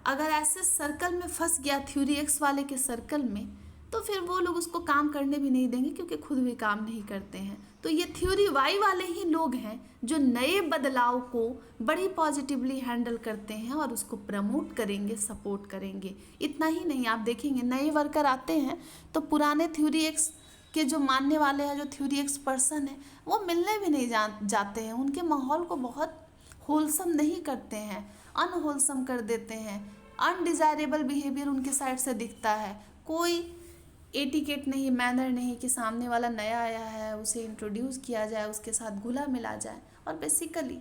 [SPEAKER 1] अगर ऐसे सर्कल में फंस गया, थ्योरी एक्स वाले के सर्कल में, तो फिर वो लोग उसको काम करने भी नहीं देंगे क्योंकि खुद भी काम नहीं करते हैं। तो ये थ्योरी वाई वाले ही लोग हैं जो नए बदलाव को बड़ी पॉजिटिवली हैंडल करते हैं और उसको प्रमोट करेंगे, सपोर्ट करेंगे। इतना ही नहीं, आप देखेंगे नए वर्कर आते हैं तो पुराने थ्योरी एक्स के जो मानने वाले हैं, जो थ्योरी एक्स पर्सन है, वो मिलने भी नहीं जाते हैं, उनके माहौल को बहुत होलसम नहीं करते हैं, अनहोलसम कर देते हैं, अनडिज़ायरेबल बिहेवियर उनके साइड से दिखता है। कोई एटिकेट नहीं, मैनर नहीं कि सामने वाला नया आया है उसे इंट्रोड्यूस किया जाए, उसके साथ घुला मिला जाए। और बेसिकली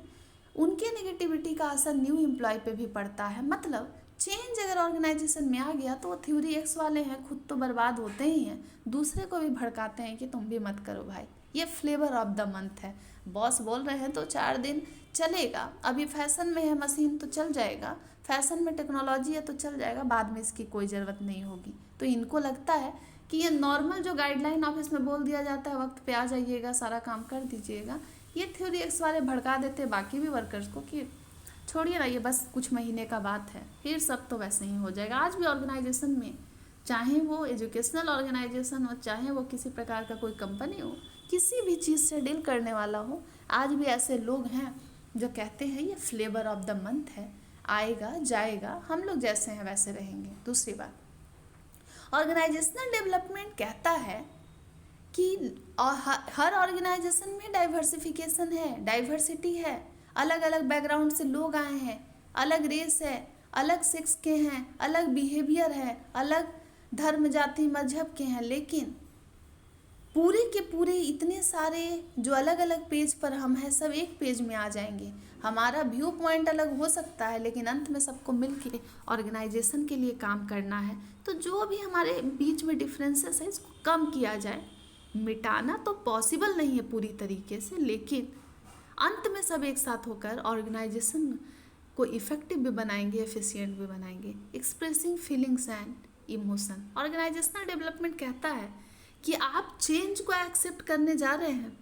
[SPEAKER 1] उनके नेगेटिविटी का असर न्यू एम्प्लॉय पे भी पड़ता है। मतलब चेंज अगर ऑर्गेनाइजेशन में आ गया तो वो थ्योरी एक्स वाले हैं, खुद तो बर्बाद होते ही हैं, दूसरे को भी भड़काते हैं कि तुम भी मत करो भाई। ये फ्लेवर ऑफ द मंथ है। बॉस बोल रहे हैं तो 4 दिन चलेगा, अभी फैशन में है मशीन तो चल जाएगा, फैशन में टेक्नोलॉजी है तो चल जाएगा, बाद में इसकी कोई ज़रूरत नहीं होगी। तो इनको लगता है कि ये नॉर्मल जो गाइडलाइन ऑफिस में बोल दिया जाता है, वक्त पे आ जाइएगा, सारा काम कर दीजिएगा, ये थ्योरी एक्स वाले भड़का देते बाकी भी वर्कर्स को कि छोड़िए ना, ये बस कुछ महीने का बात है, फिर सब तो वैसे ही हो जाएगा। आज भी ऑर्गेनाइजेशन में, चाहे वो एजुकेशनल ऑर्गेनाइजेशन हो, चाहे वो किसी प्रकार का कोई कंपनी हो, किसी भी चीज़ से डील करने वाला हो, आज भी ऐसे लोग हैं जो कहते हैं ये फ्लेवर ऑफ द मंथ है, आएगा जाएगा, हम लोग जैसे हैं वैसे रहेंगे। दूसरी बात, ऑर्गेनाइजेशनल डेवलपमेंट कहता है कि हर ऑर्गेनाइजेशन में डाइवर्सिफिकेशन है, डाइवर्सिटी है, अलग अलग बैकग्राउंड से लोग आए हैं, अलग रेस है, अलग सेक्स के हैं, अलग बिहेवियर है, अलग धर्म, जाति, मजहब के हैं, लेकिन पूरे के पूरे इतने सारे जो अलग अलग पेज पर हम हैं, सब एक पेज में आ जाएंगे। हमारा व्यू पॉइंट अलग हो सकता है, लेकिन अंत में सबको मिलके ऑर्गेनाइजेशन के लिए काम करना है। तो जो भी हमारे बीच में डिफरेंसेस है, इसको कम किया जाए। मिटाना तो पॉसिबल नहीं है पूरी तरीके से, लेकिन अंत में सब एक साथ होकर ऑर्गेनाइजेशन को इफ़ेक्टिव भी बनाएंगे, एफिशिएंट भी बनाएंगे। Expressing feelings and emotion, organisational development कहता है कि आप चेंज को एक्सेप्ट करने जा रहे हैं,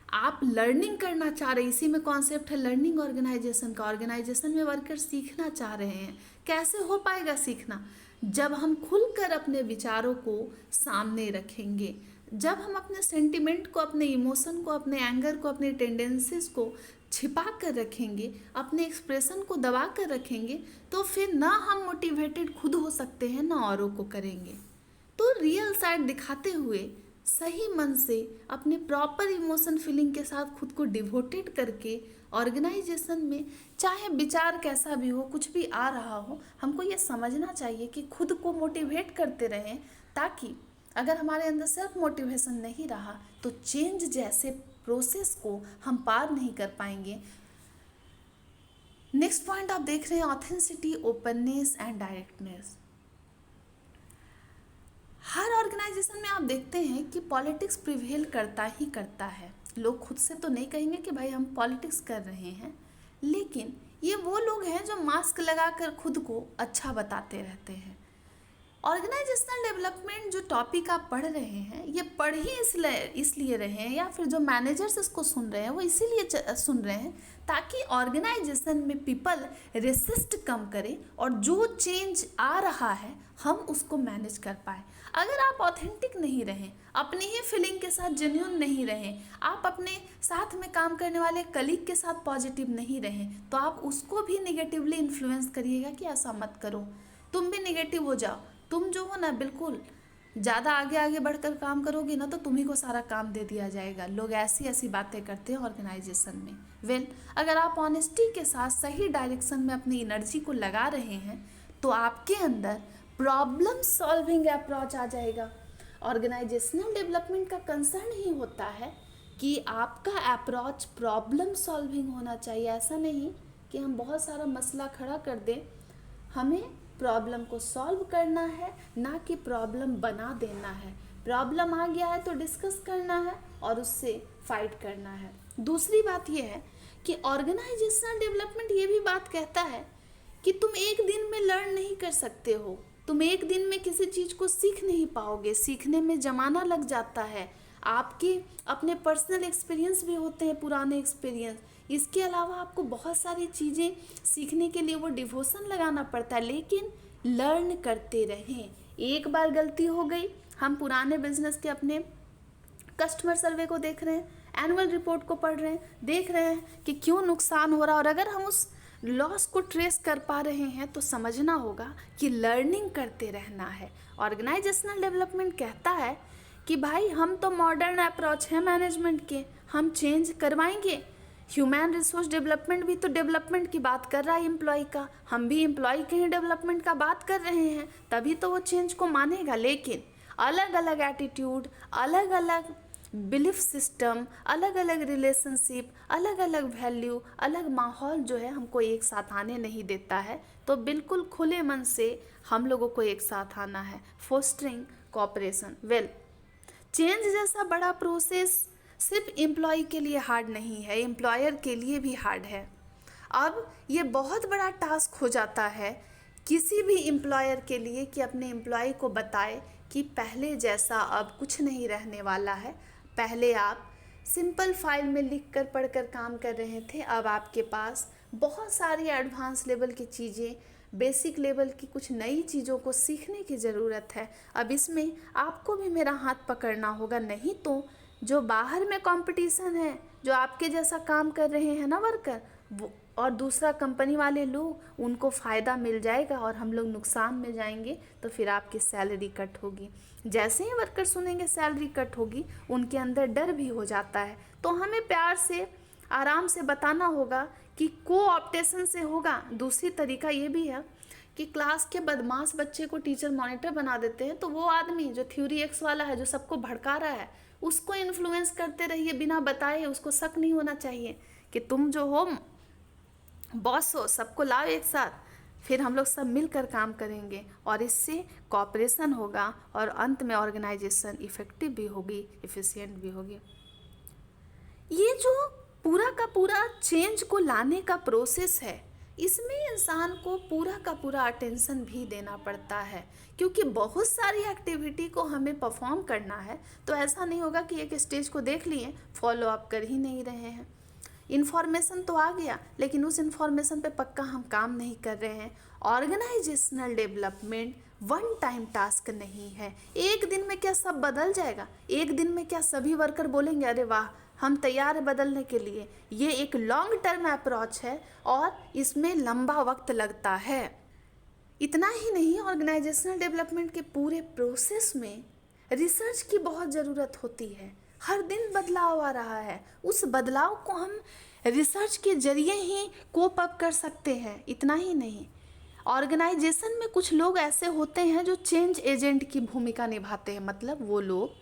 [SPEAKER 1] आप लर्निंग करना चाह रहे हैं। इसी में कॉन्सेप्ट है लर्निंग ऑर्गेनाइजेशन का। ऑर्गेनाइजेशन में वर्कर सीखना चाह रहे हैं। कैसे हो पाएगा सीखना? जब हम खुलकर अपने विचारों को सामने रखेंगे, जब हम अपने सेंटिमेंट को, अपने इमोशन को, अपने एंगर को, अपने टेंडेंसीज को छिपा कर रखेंगे, अपने एक्सप्रेशन को दबा कर रखेंगे, तो फिर ना हम मोटिवेटेड खुद हो सकते हैं, ना औरों को करेंगे। तो रियल साइड दिखाते हुए सही मन से अपने प्रॉपर इमोशन फीलिंग के साथ खुद को डिवोटेड करके ऑर्गेनाइजेशन में, चाहे विचार कैसा भी हो, कुछ भी आ रहा हो, हमको ये समझना चाहिए कि खुद को मोटिवेट करते रहें, ताकि अगर हमारे अंदर सेल्फ मोटिवेशन नहीं रहा तो चेंज जैसे प्रोसेस को हम पार नहीं कर पाएंगे। नेक्स्ट पॉइंट आप देख रहे हैं ऑथेंटिसिटी, ओपननेस एंड डायरेक्टनेस। हर ऑर्गेनाइजेशन में आप देखते हैं कि पॉलिटिक्स प्रिवेल करता ही करता है। लोग खुद से तो नहीं कहेंगे कि भाई हम पॉलिटिक्स कर रहे हैं, लेकिन ये वो लोग हैं जो मास्क लगाकर खुद को अच्छा बताते रहते हैं। ऑर्गेनाइजेशनल डेवलपमेंट जो टॉपिक आप पढ़ रहे हैं, ये पढ़ ही इसलिए रहे हैं, या फिर जो मैनेजर्स इसको सुन रहे हैं वो इसीलिए सुन रहे हैं ताकि ऑर्गेनाइजेशन में पीपल रेसिस्ट कम करें और जो चेंज आ रहा है हम उसको मैनेज कर पाए। अगर आप ऑथेंटिक नहीं रहें, अपनी ही फीलिंग के साथ जेन्युइन नहीं रहें, आप अपने साथ में काम करने वाले कलीग के साथ पॉजिटिव नहीं रहें, तो आप उसको भी निगेटिवली इन्फ्लुएंस करिएगा कि ऐसा मत करो, तुम भी निगेटिव हो जाओ। तुम जो हो ना, बिल्कुल ज़्यादा आगे आगे बढ़कर काम करोगे ना तो तुम्ही को सारा काम दे दिया जाएगा। लोग ऐसी ऐसी बातें करते हैं ऑर्गेनाइजेशन में। अगर आप ऑनेस्टी के साथ सही डायरेक्शन में अपनी एनर्जी को लगा रहे हैं तो आपके अंदर प्रॉब्लम सॉल्विंग अप्रोच आ जाएगा। ऑर्गेनाइजेशनल डेवलपमेंट का कंसर्न ही होता है कि आपका अप्रोच प्रॉब्लम सॉल्विंग होना चाहिए। ऐसा नहीं कि हम बहुत सारा मसला खड़ा कर दें, हमें प्रॉब्लम को सॉल्व करना है, ना कि प्रॉब्लम बना देना है। प्रॉब्लम आ गया है तो डिस्कस करना है और उससे फाइट करना है। दूसरी बात यह है कि ऑर्गेनाइजेशनल डेवलपमेंट ये भी बात कहता है कि तुम एक दिन में लर्न नहीं कर सकते हो, तुम एक दिन में किसी चीज़ को सीख नहीं पाओगे, सीखने में ज़माना लग जाता है। आपके अपने पर्सनल एक्सपीरियंस भी होते हैं, पुराने एक्सपीरियंस। इसके अलावा आपको बहुत सारी चीज़ें सीखने के लिए वो डिवोशन लगाना पड़ता है, लेकिन लर्न करते रहें। एक बार गलती हो गई, हम पुराने बिजनेस के अपने कस्टमर सर्वे को देख रहे हैं, एनुअल रिपोर्ट को पढ़ रहे हैं, देख रहे हैं कि क्यों नुकसान हो रहा है, और अगर हम उस लॉस को ट्रेस कर पा रहे हैं तो समझना होगा कि लर्निंग करते रहना है। ऑर्गेनाइजेशनल डेवलपमेंट कहता है कि भाई हम तो मॉडर्न अप्रोच है मैनेजमेंट के, हम चेंज करवाएंगे। ह्यूमन रिसोर्स डेवलपमेंट भी तो डेवलपमेंट की बात कर रहा है एम्प्लॉय का, हम भी एम्प्लॉय के ही डेवलपमेंट का बात कर रहे हैं, तभी तो वो चेंज को मानेगा। लेकिन अलग अलग एटीट्यूड, अलग अलग बिलीफ सिस्टम, अलग अलग रिलेशनशिप, अलग अलग वैल्यू, अलग माहौल जो है हमको एक साथ आने नहीं देता है। तो बिल्कुल खुले मन से हम लोगों को एक साथ आना है, फोस्टरिंग कोऑपरेशन। चेंज जैसा बड़ा प्रोसेस सिर्फ एम्प्लॉय के लिए हार्ड नहीं है, एम्प्लॉयर के लिए भी हार्ड है। अब ये बहुत बड़ा टास्क हो जाता है किसी भी एम्प्लॉयर के लिए कि अपने एम्प्लॉय को बताए कि पहले जैसा अब कुछ नहीं रहने वाला है। पहले आप सिंपल फाइल में लिख कर पढ़ कर काम कर रहे थे, अब आपके पास बहुत सारी एडवांस लेवल की चीज़ें, बेसिक लेवल की कुछ नई चीज़ों को सीखने की ज़रूरत है। अब इसमें आपको भी मेरा हाथ पकड़ना होगा, नहीं तो जो बाहर में कंपटीशन है, जो आपके जैसा काम कर रहे हैं ना वर्कर, वो और दूसरा कंपनी वाले लोग, उनको फ़ायदा मिल जाएगा और हम लोग नुकसान में जाएंगे, तो फिर आपकी सैलरी कट होगी। जैसे ही वर्कर सुनेंगे सैलरी कट होगी, उनके अंदर डर भी हो जाता है। तो हमें प्यार से आराम से बताना होगा कि कोऑप्टेशन से होगा। दूसरी तरीका ये भी है कि क्लास के बदमाश बच्चे को टीचर मॉनिटर बना देते हैं, तो वो आदमी जो थ्योरी एक्स वाला है, जो सबको भड़का रहा है, उसको इन्फ्लुएंस करते रहिए बिना बताए। उसको शक नहीं होना चाहिए कि तुम जो हो बॉस हो, सबको लाओ एक साथ, फिर हम लोग सब मिलकर काम करेंगे और इससे कॉपरेशन होगा और अंत में ऑर्गेनाइजेशन इफ़ेक्टिव भी होगी, एफिशिएंट भी होगी। ये जो पूरा का पूरा चेंज को लाने का प्रोसेस है, इसमें इंसान को पूरा का पूरा अटेंशन भी देना पड़ता है, क्योंकि बहुत सारी एक्टिविटी को हमें परफॉर्म करना है। तो ऐसा नहीं होगा कि एक स्टेज को देख लिए, फॉलो अप कर ही नहीं रहे हैं। इन्फॉर्मेशन तो आ गया, लेकिन उस इन्फॉर्मेशन पे पक्का हम काम नहीं कर रहे हैं। Organisational development one time task नहीं है। एक दिन में क्या सब बदल जाएगा? एक दिन में क्या सभी वर्कर बोलेंगे अरे वाह हम तैयार है बदलने के लिए? ये एक लॉन्ग टर्म अप्रोच है और इसमें लंबा वक्त लगता है। इतना ही नहीं, ऑर्गेनाइजेशनल डेवलपमेंट के पूरे प्रोसेस में रिसर्च की बहुत ज़रूरत होती है। हर दिन बदलाव आ रहा है, उस बदलाव को हम रिसर्च के जरिए ही कोप अप कर सकते हैं। इतना ही नहीं, ऑर्गेनाइजेशन में कुछ लोग ऐसे होते हैं जो चेंज एजेंट की भूमिका निभाते हैं। मतलब वो लोग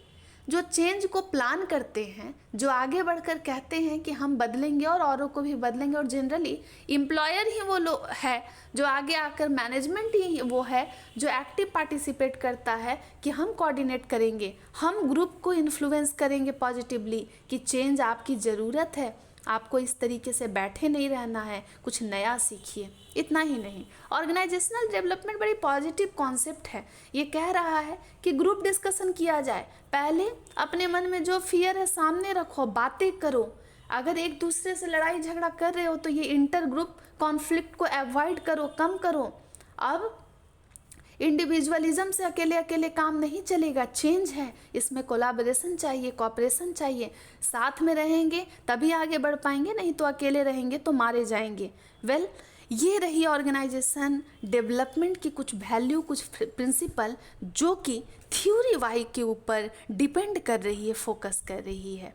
[SPEAKER 1] जो चेंज को प्लान करते हैं, जो आगे बढ़कर कहते हैं कि हम बदलेंगे और औरों को भी बदलेंगे। और जनरली एम्प्लॉयर ही वो लोग है जो आगे आकर, मैनेजमेंट ही वो है जो एक्टिव पार्टिसिपेट करता है कि हम कोऑर्डिनेट करेंगे, हम ग्रुप को इन्फ्लुएंस करेंगे पॉजिटिवली कि चेंज आपकी ज़रूरत है, आपको इस तरीके से बैठे नहीं रहना है, कुछ नया सीखिए। इतना ही नहीं, ऑर्गेनाइजेशनल डेवलपमेंट बड़ी पॉजिटिव कॉन्सेप्ट है। ये कह रहा है कि ग्रुप डिस्कशन किया जाए, पहले अपने मन में जो फियर है सामने रखो, बातें करो। अगर एक दूसरे से लड़ाई झगड़ा कर रहे हो तो ये इंटर ग्रुप कॉन्फ्लिक्ट को अवॉइड करो, कम करो। अब इंडिविजुअलिज्म से अकेले अकेले काम नहीं चलेगा, चेंज है, इसमें कोलैबोरेशन चाहिए, कोऑपरेशन चाहिए। साथ में रहेंगे तभी आगे बढ़ पाएंगे, नहीं तो अकेले रहेंगे तो मारे जाएंगे। ये रही ऑर्गेनाइजेशन डेवलपमेंट की कुछ वैल्यू, कुछ प्रिंसिपल जो कि थ्योरी वाई के ऊपर डिपेंड कर रही है, फोकस कर रही है।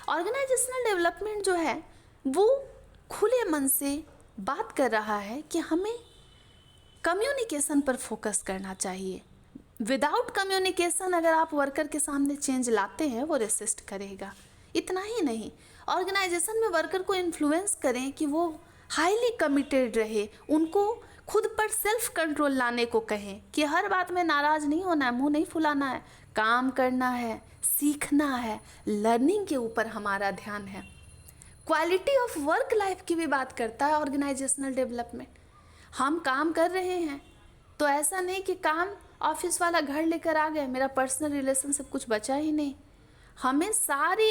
[SPEAKER 1] ऑर्गेनाइजेशनल डेवलपमेंट जो है वो खुले मन से बात कर रहा है कि हमें कम्युनिकेशन पर फोकस करना चाहिए। विदाउट कम्युनिकेशन अगर आप वर्कर के सामने चेंज लाते हैं, वो रेसिस्ट करेगा। इतना ही नहीं, ऑर्गेनाइजेशन में वर्कर को इन्फ्लुएंस करें कि वो हाईली कमिटेड रहे, उनको खुद पर सेल्फ कंट्रोल लाने को कहें कि हर बात में नाराज़ नहीं होना है, मुंह नहीं फुलाना है, काम करना है, सीखना है, लर्निंग के ऊपर हमारा ध्यान है। क्वालिटी ऑफ वर्क लाइफ की भी बात करता है ऑर्गेनाइजेशनल डेवलपमेंट। हम काम कर रहे हैं तो ऐसा नहीं कि काम ऑफिस वाला घर लेकर आ गए, मेरा पर्सनल रिलेशनशिप कुछ बचा ही नहीं। हमें सारे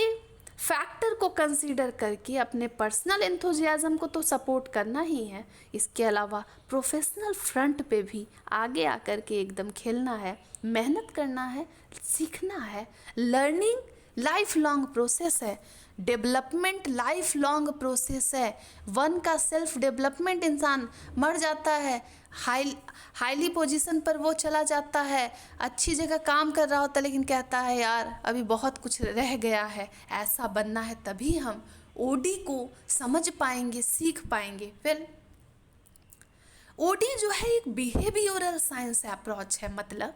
[SPEAKER 1] फैक्टर को कंसीडर करके अपने पर्सनल एंथुजियाज्म को तो सपोर्ट करना ही है, इसके अलावा प्रोफेशनल फ्रंट पे भी आगे आकर के एकदम खेलना है, मेहनत करना है, सीखना है। लर्निंग लाइफ लॉन्ग प्रोसेस है, डेवलपमेंट लाइफ लॉन्ग प्रोसेस है। वन का सेल्फ डेवलपमेंट, इंसान मर जाता है, हाईली पोजीशन पर वो चला जाता है, अच्छी जगह काम कर रहा होता है, लेकिन कहता है यार अभी बहुत कुछ रह गया है। ऐसा बनना है तभी हम ओडी को समझ पाएंगे, सीख पाएंगे। फिर ओडी जो है एक बिहेवियरल साइंस अप्रोच है। मतलब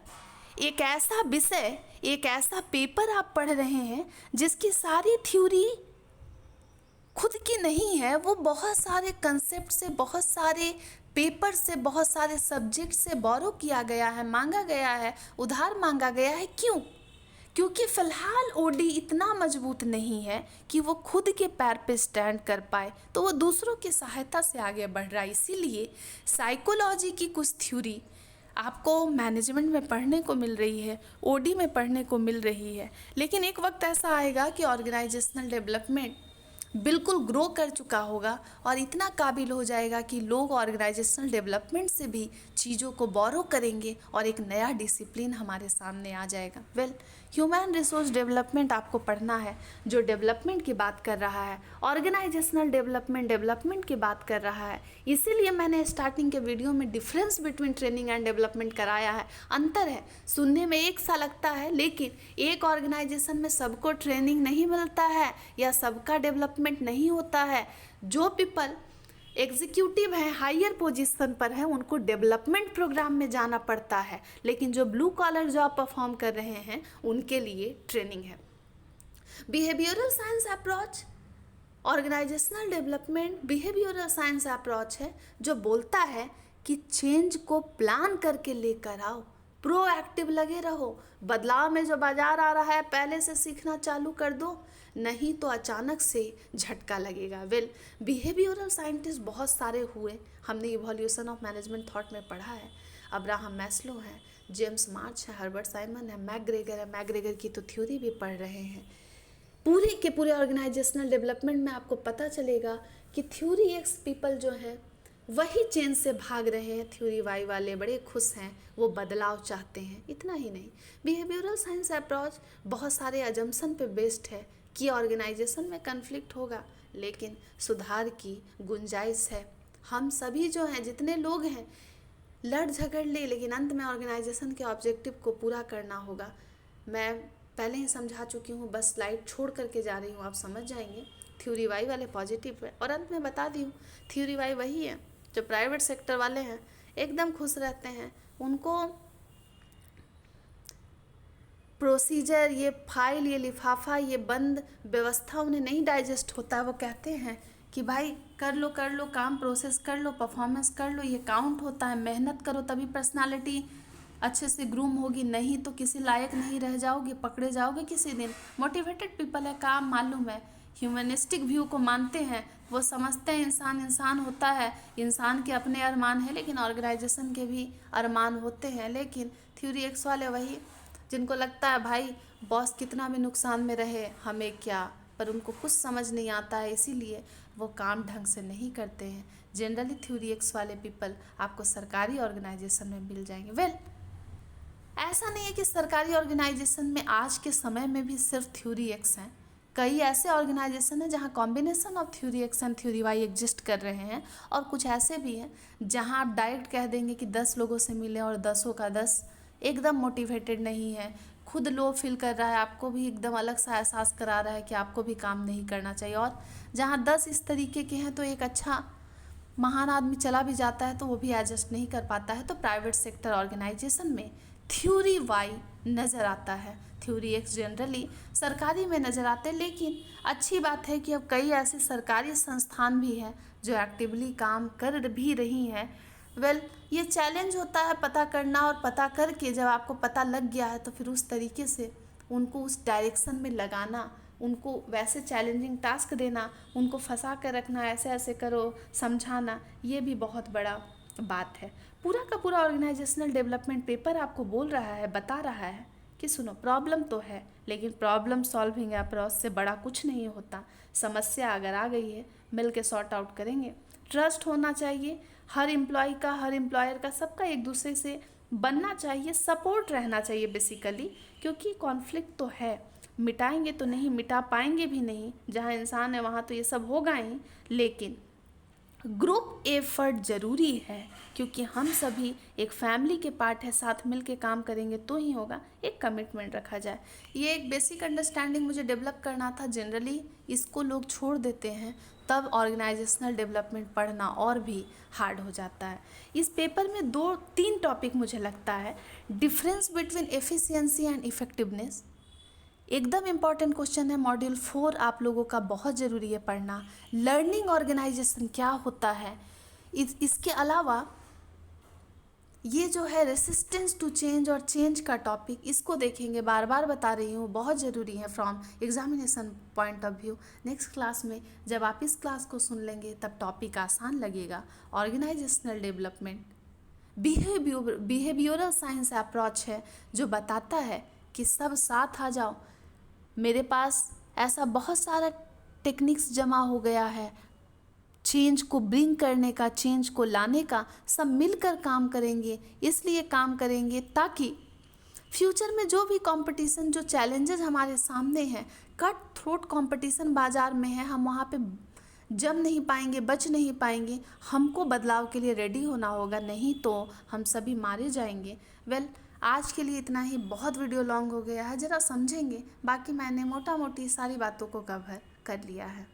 [SPEAKER 1] एक ऐसा विषय, एक ऐसा पेपर आप पढ़ रहे हैं जिसकी सारी थ्योरी खुद की नहीं है, वो बहुत सारे कंसेप्ट से, बहुत सारे पेपर से, बहुत सारे सब्जेक्ट से बोरो किया गया है, मांगा गया है, उधार मांगा गया है। क्यों? क्योंकि फ़िलहाल ओडी इतना मजबूत नहीं है कि वो खुद के पैर पे स्टैंड कर पाए, तो वो दूसरों की सहायता से आगे बढ़ रहा है। इसीलिए साइकोलॉजी की कुछ थ्योरी आपको मैनेजमेंट में पढ़ने को मिल रही है, ओडी में पढ़ने को मिल रही है। लेकिन एक वक्त ऐसा आएगा कि ऑर्गेनाइजेशनल डेवलपमेंट बिल्कुल ग्रो कर चुका होगा और इतना काबिल हो जाएगा कि लोग ऑर्गेनाइजेशनल डेवलपमेंट से भी चीज़ों को बोरो करेंगे और एक नया डिसिप्लिन हमारे सामने आ जाएगा। ह्यूमन रिसोर्स डेवलपमेंट आपको पढ़ना है, जो डेवलपमेंट की बात कर रहा है, ऑर्गेनाइजेशनल डेवलपमेंट की बात कर रहा है। इसीलिए मैंने स्टार्टिंग के वीडियो में difference between training and development कराया है। अंतर है, सुनने में एक सा लगता है, लेकिन एक ऑर्गेनाइजेशन में सबको ट्रेनिंग नहीं मिलता है या सबका डेवलपमेंट नहीं होता है। जो पीपल एग्जीक्यूटिव हैं, हायर पोजीशन पर हैं, उनको डेवलपमेंट प्रोग्राम में जाना पड़ता है, लेकिन जो ब्लू कॉलर जॉब परफॉर्म कर रहे हैं उनके लिए ट्रेनिंग है। Behavioural science approach, organisational development behavioural science approach है जो बोलता है कि चेंज को प्लान करके लेकर आओ, प्रोएक्टिव लगे रहो। बदलाव में जो बाजार आ रहा है पहले से सीखना चालू कर दो, नहीं तो अचानक से झटका लगेगा। बिहेवियरल साइंटिस्ट बहुत सारे हुए, हमने इवोल्यूशन ऑफ मैनेजमेंट थॉट में पढ़ा है। अब्राहम मैस्लो हैं, जेम्स मार्च है, हर्बर्ट साइमन है, मैकग्रेगर है। मैकग्रेगर की तो थ्योरी भी पढ़ रहे हैं। पूरे के पूरे ऑर्गेनाइजेशनल डेवलपमेंट में आपको पता चलेगा कि थ्योरी एक्स पीपल जो हैं वही चेंज से भाग रहे हैं, थ्योरी वाई वाले बड़े खुश हैं, वो बदलाव चाहते हैं। इतना ही नहीं, बिहेवियरल साइंस अप्रोच बहुत सारे अजम्पशन पे बेस्ड है कि ऑर्गेनाइजेशन में कन्फ्लिक्ट होगा, लेकिन सुधार की गुंजाइश है। हम सभी जो हैं, जितने लोग हैं, लड़ झगड़ ले, लेकिन अंत में ऑर्गेनाइजेशन के ऑब्जेक्टिव को पूरा करना होगा। मैं पहले ही समझा चुकी हूँ, बस स्लाइड छोड़ करके जा रही हूँ, आप समझ जाएंगे। थ्योरी वाई वाले पॉजिटिव है, और अंत में बता दी हूँ थ्योरी वाई वही है जो प्राइवेट सेक्टर वाले हैं, एकदम खुश रहते हैं। उनको प्रोसीजर, ये फाइल, ये लिफाफा, ये बंद व्यवस्था उन्हें नहीं डाइजेस्ट होता है। वो कहते हैं कि भाई कर लो काम, प्रोसेस कर लो, परफॉर्मेंस कर लो, ये काउंट होता है, मेहनत करो तभी पर्सनालिटी अच्छे से ग्रूम होगी, नहीं तो किसी लायक नहीं रह जाओगे, पकड़े जाओगे किसी दिन। मोटिवेटेड पीपल है, काम मालूम है, ह्यूमनिस्टिक व्यू को मानते हैं, वो समझते हैं इंसान होता है, इंसान के अपने अरमान है, लेकिन ऑर्गेनाइजेशन के भी अरमान होते हैं। लेकिन थ्योरी एक्स वाले वही जिनको लगता है भाई बॉस कितना भी नुकसान में रहे हमें क्या, पर उनको कुछ समझ नहीं आता है, इसीलिए वो काम ढंग से नहीं करते हैं। जनरली थ्योरी एक्स वाले पीपल आपको सरकारी ऑर्गेनाइजेशन में मिल जाएंगे। वेल, ऐसा नहीं है कि सरकारी ऑर्गेनाइजेशन में आज के समय में भी सिर्फ थ्योरी एक्स हैं। कई ऐसे ऑर्गेनाइजेशन हैं जहां combination of theory X and theory Y exist कर रहे हैं, और कुछ ऐसे भी हैं जहां आप डायरेक्ट कह देंगे कि 10 लोगों से मिले और 10 का 10 एकदम मोटिवेटेड नहीं है, खुद लो फील कर रहा है, आपको भी एकदम अलग सा एहसास करा रहा है कि आपको भी काम नहीं करना चाहिए। और जहाँ 10 इस तरीके के हैं तो एक अच्छा महान आदमी चला भी जाता है तो वो भी एडजस्ट नहीं कर पाता है। तो प्राइवेट सेक्टर ऑर्गेनाइजेशन में थ्योरी वाई नज़र आता है, थ्योरी एक्स जनरली सरकारी में नज़र आते हैं। लेकिन अच्छी बात है कि अब कई ऐसे सरकारी संस्थान भी हैं जो एक्टिवली काम कर भी रही हैं। वेल, ये चैलेंज होता है पता करना, और पता करके जब आपको पता लग गया है तो फिर उस तरीके से उनको उस डायरेक्शन में लगाना, उनको वैसे चैलेंजिंग टास्क देना, उनको फंसा कर रखना, ऐसे ऐसे करो, समझाना, ये भी बहुत बड़ा बात है। पूरा का पूरा ऑर्गेनाइजेशनल डेवलपमेंट पेपर आपको बोल रहा है, बता रहा है कि सुनो प्रॉब्लम तो है, लेकिन प्रॉब्लम सॉल्विंग अप्रोच से बड़ा कुछ नहीं होता। समस्या अगर आ गई है मिल के सॉर्ट आउट करेंगे। ट्रस्ट होना चाहिए हर एम्प्लॉय का, हर एम्प्लॉयर का, सबका एक दूसरे से बनना चाहिए, सपोर्ट रहना चाहिए बेसिकली, क्योंकि कॉन्फ्लिक्ट तो है, मिटाएंगे तो नहीं, मिटा पाएंगे भी नहीं, जहाँ इंसान है वहाँ तो ये सब होगा ही, लेकिन ग्रुप एफर्ट ज़रूरी है, क्योंकि हम सभी एक फैमिली के पार्ट है, साथ मिल के काम करेंगे तो ही होगा, एक कमिटमेंट रखा जाए। ये एक बेसिक अंडरस्टैंडिंग मुझे डेवलप करना था। जनरली इसको लोग छोड़ देते हैं, तब ऑर्गेनाइजेशनल डेवलपमेंट पढ़ना और भी हार्ड हो जाता है। इस पेपर में 2-3 टॉपिक मुझे लगता है, difference between efficiency and effectiveness एकदम इम्पॉर्टेंट क्वेश्चन है। मॉड्यूल 4 आप लोगों का बहुत ज़रूरी है पढ़ना। लर्निंग ऑर्गेनाइजेशन क्या होता है, इसके अलावा ये जो है रेसिस्टेंस टू चेंज और चेंज का टॉपिक, इसको देखेंगे, बार बार बता रही हूँ, बहुत ज़रूरी है from examination point of view. Next class में जब आप इस क्लास को सुन लेंगे तब टॉपिक आसान लगेगा। Organisational development behavioural science approach है जो बताता है कि सब साथ आ जाओ, मेरे पास ऐसा बहुत सारा टेक्निक्स जमा हो गया है, चेंज को ब्रिंग करने का, चेंज को लाने का, सब मिलकर काम करेंगे, इसलिए काम करेंगे ताकि फ्यूचर में जो भी कंपटीशन, जो चैलेंजेस हमारे सामने हैं, कट थ्रोट कंपटीशन बाज़ार में है, हम वहाँ पे जम नहीं पाएंगे, बच नहीं पाएंगे। हमको बदलाव के लिए रेडी होना होगा, नहीं तो हम सभी मारे जाएंगे। वेल, आज के लिए इतना ही, बहुत वीडियो लॉन्ग हो गया है, ज़रा समझेंगे, बाकी मैंने मोटा मोटी सारी बातों को कवर कर लिया है।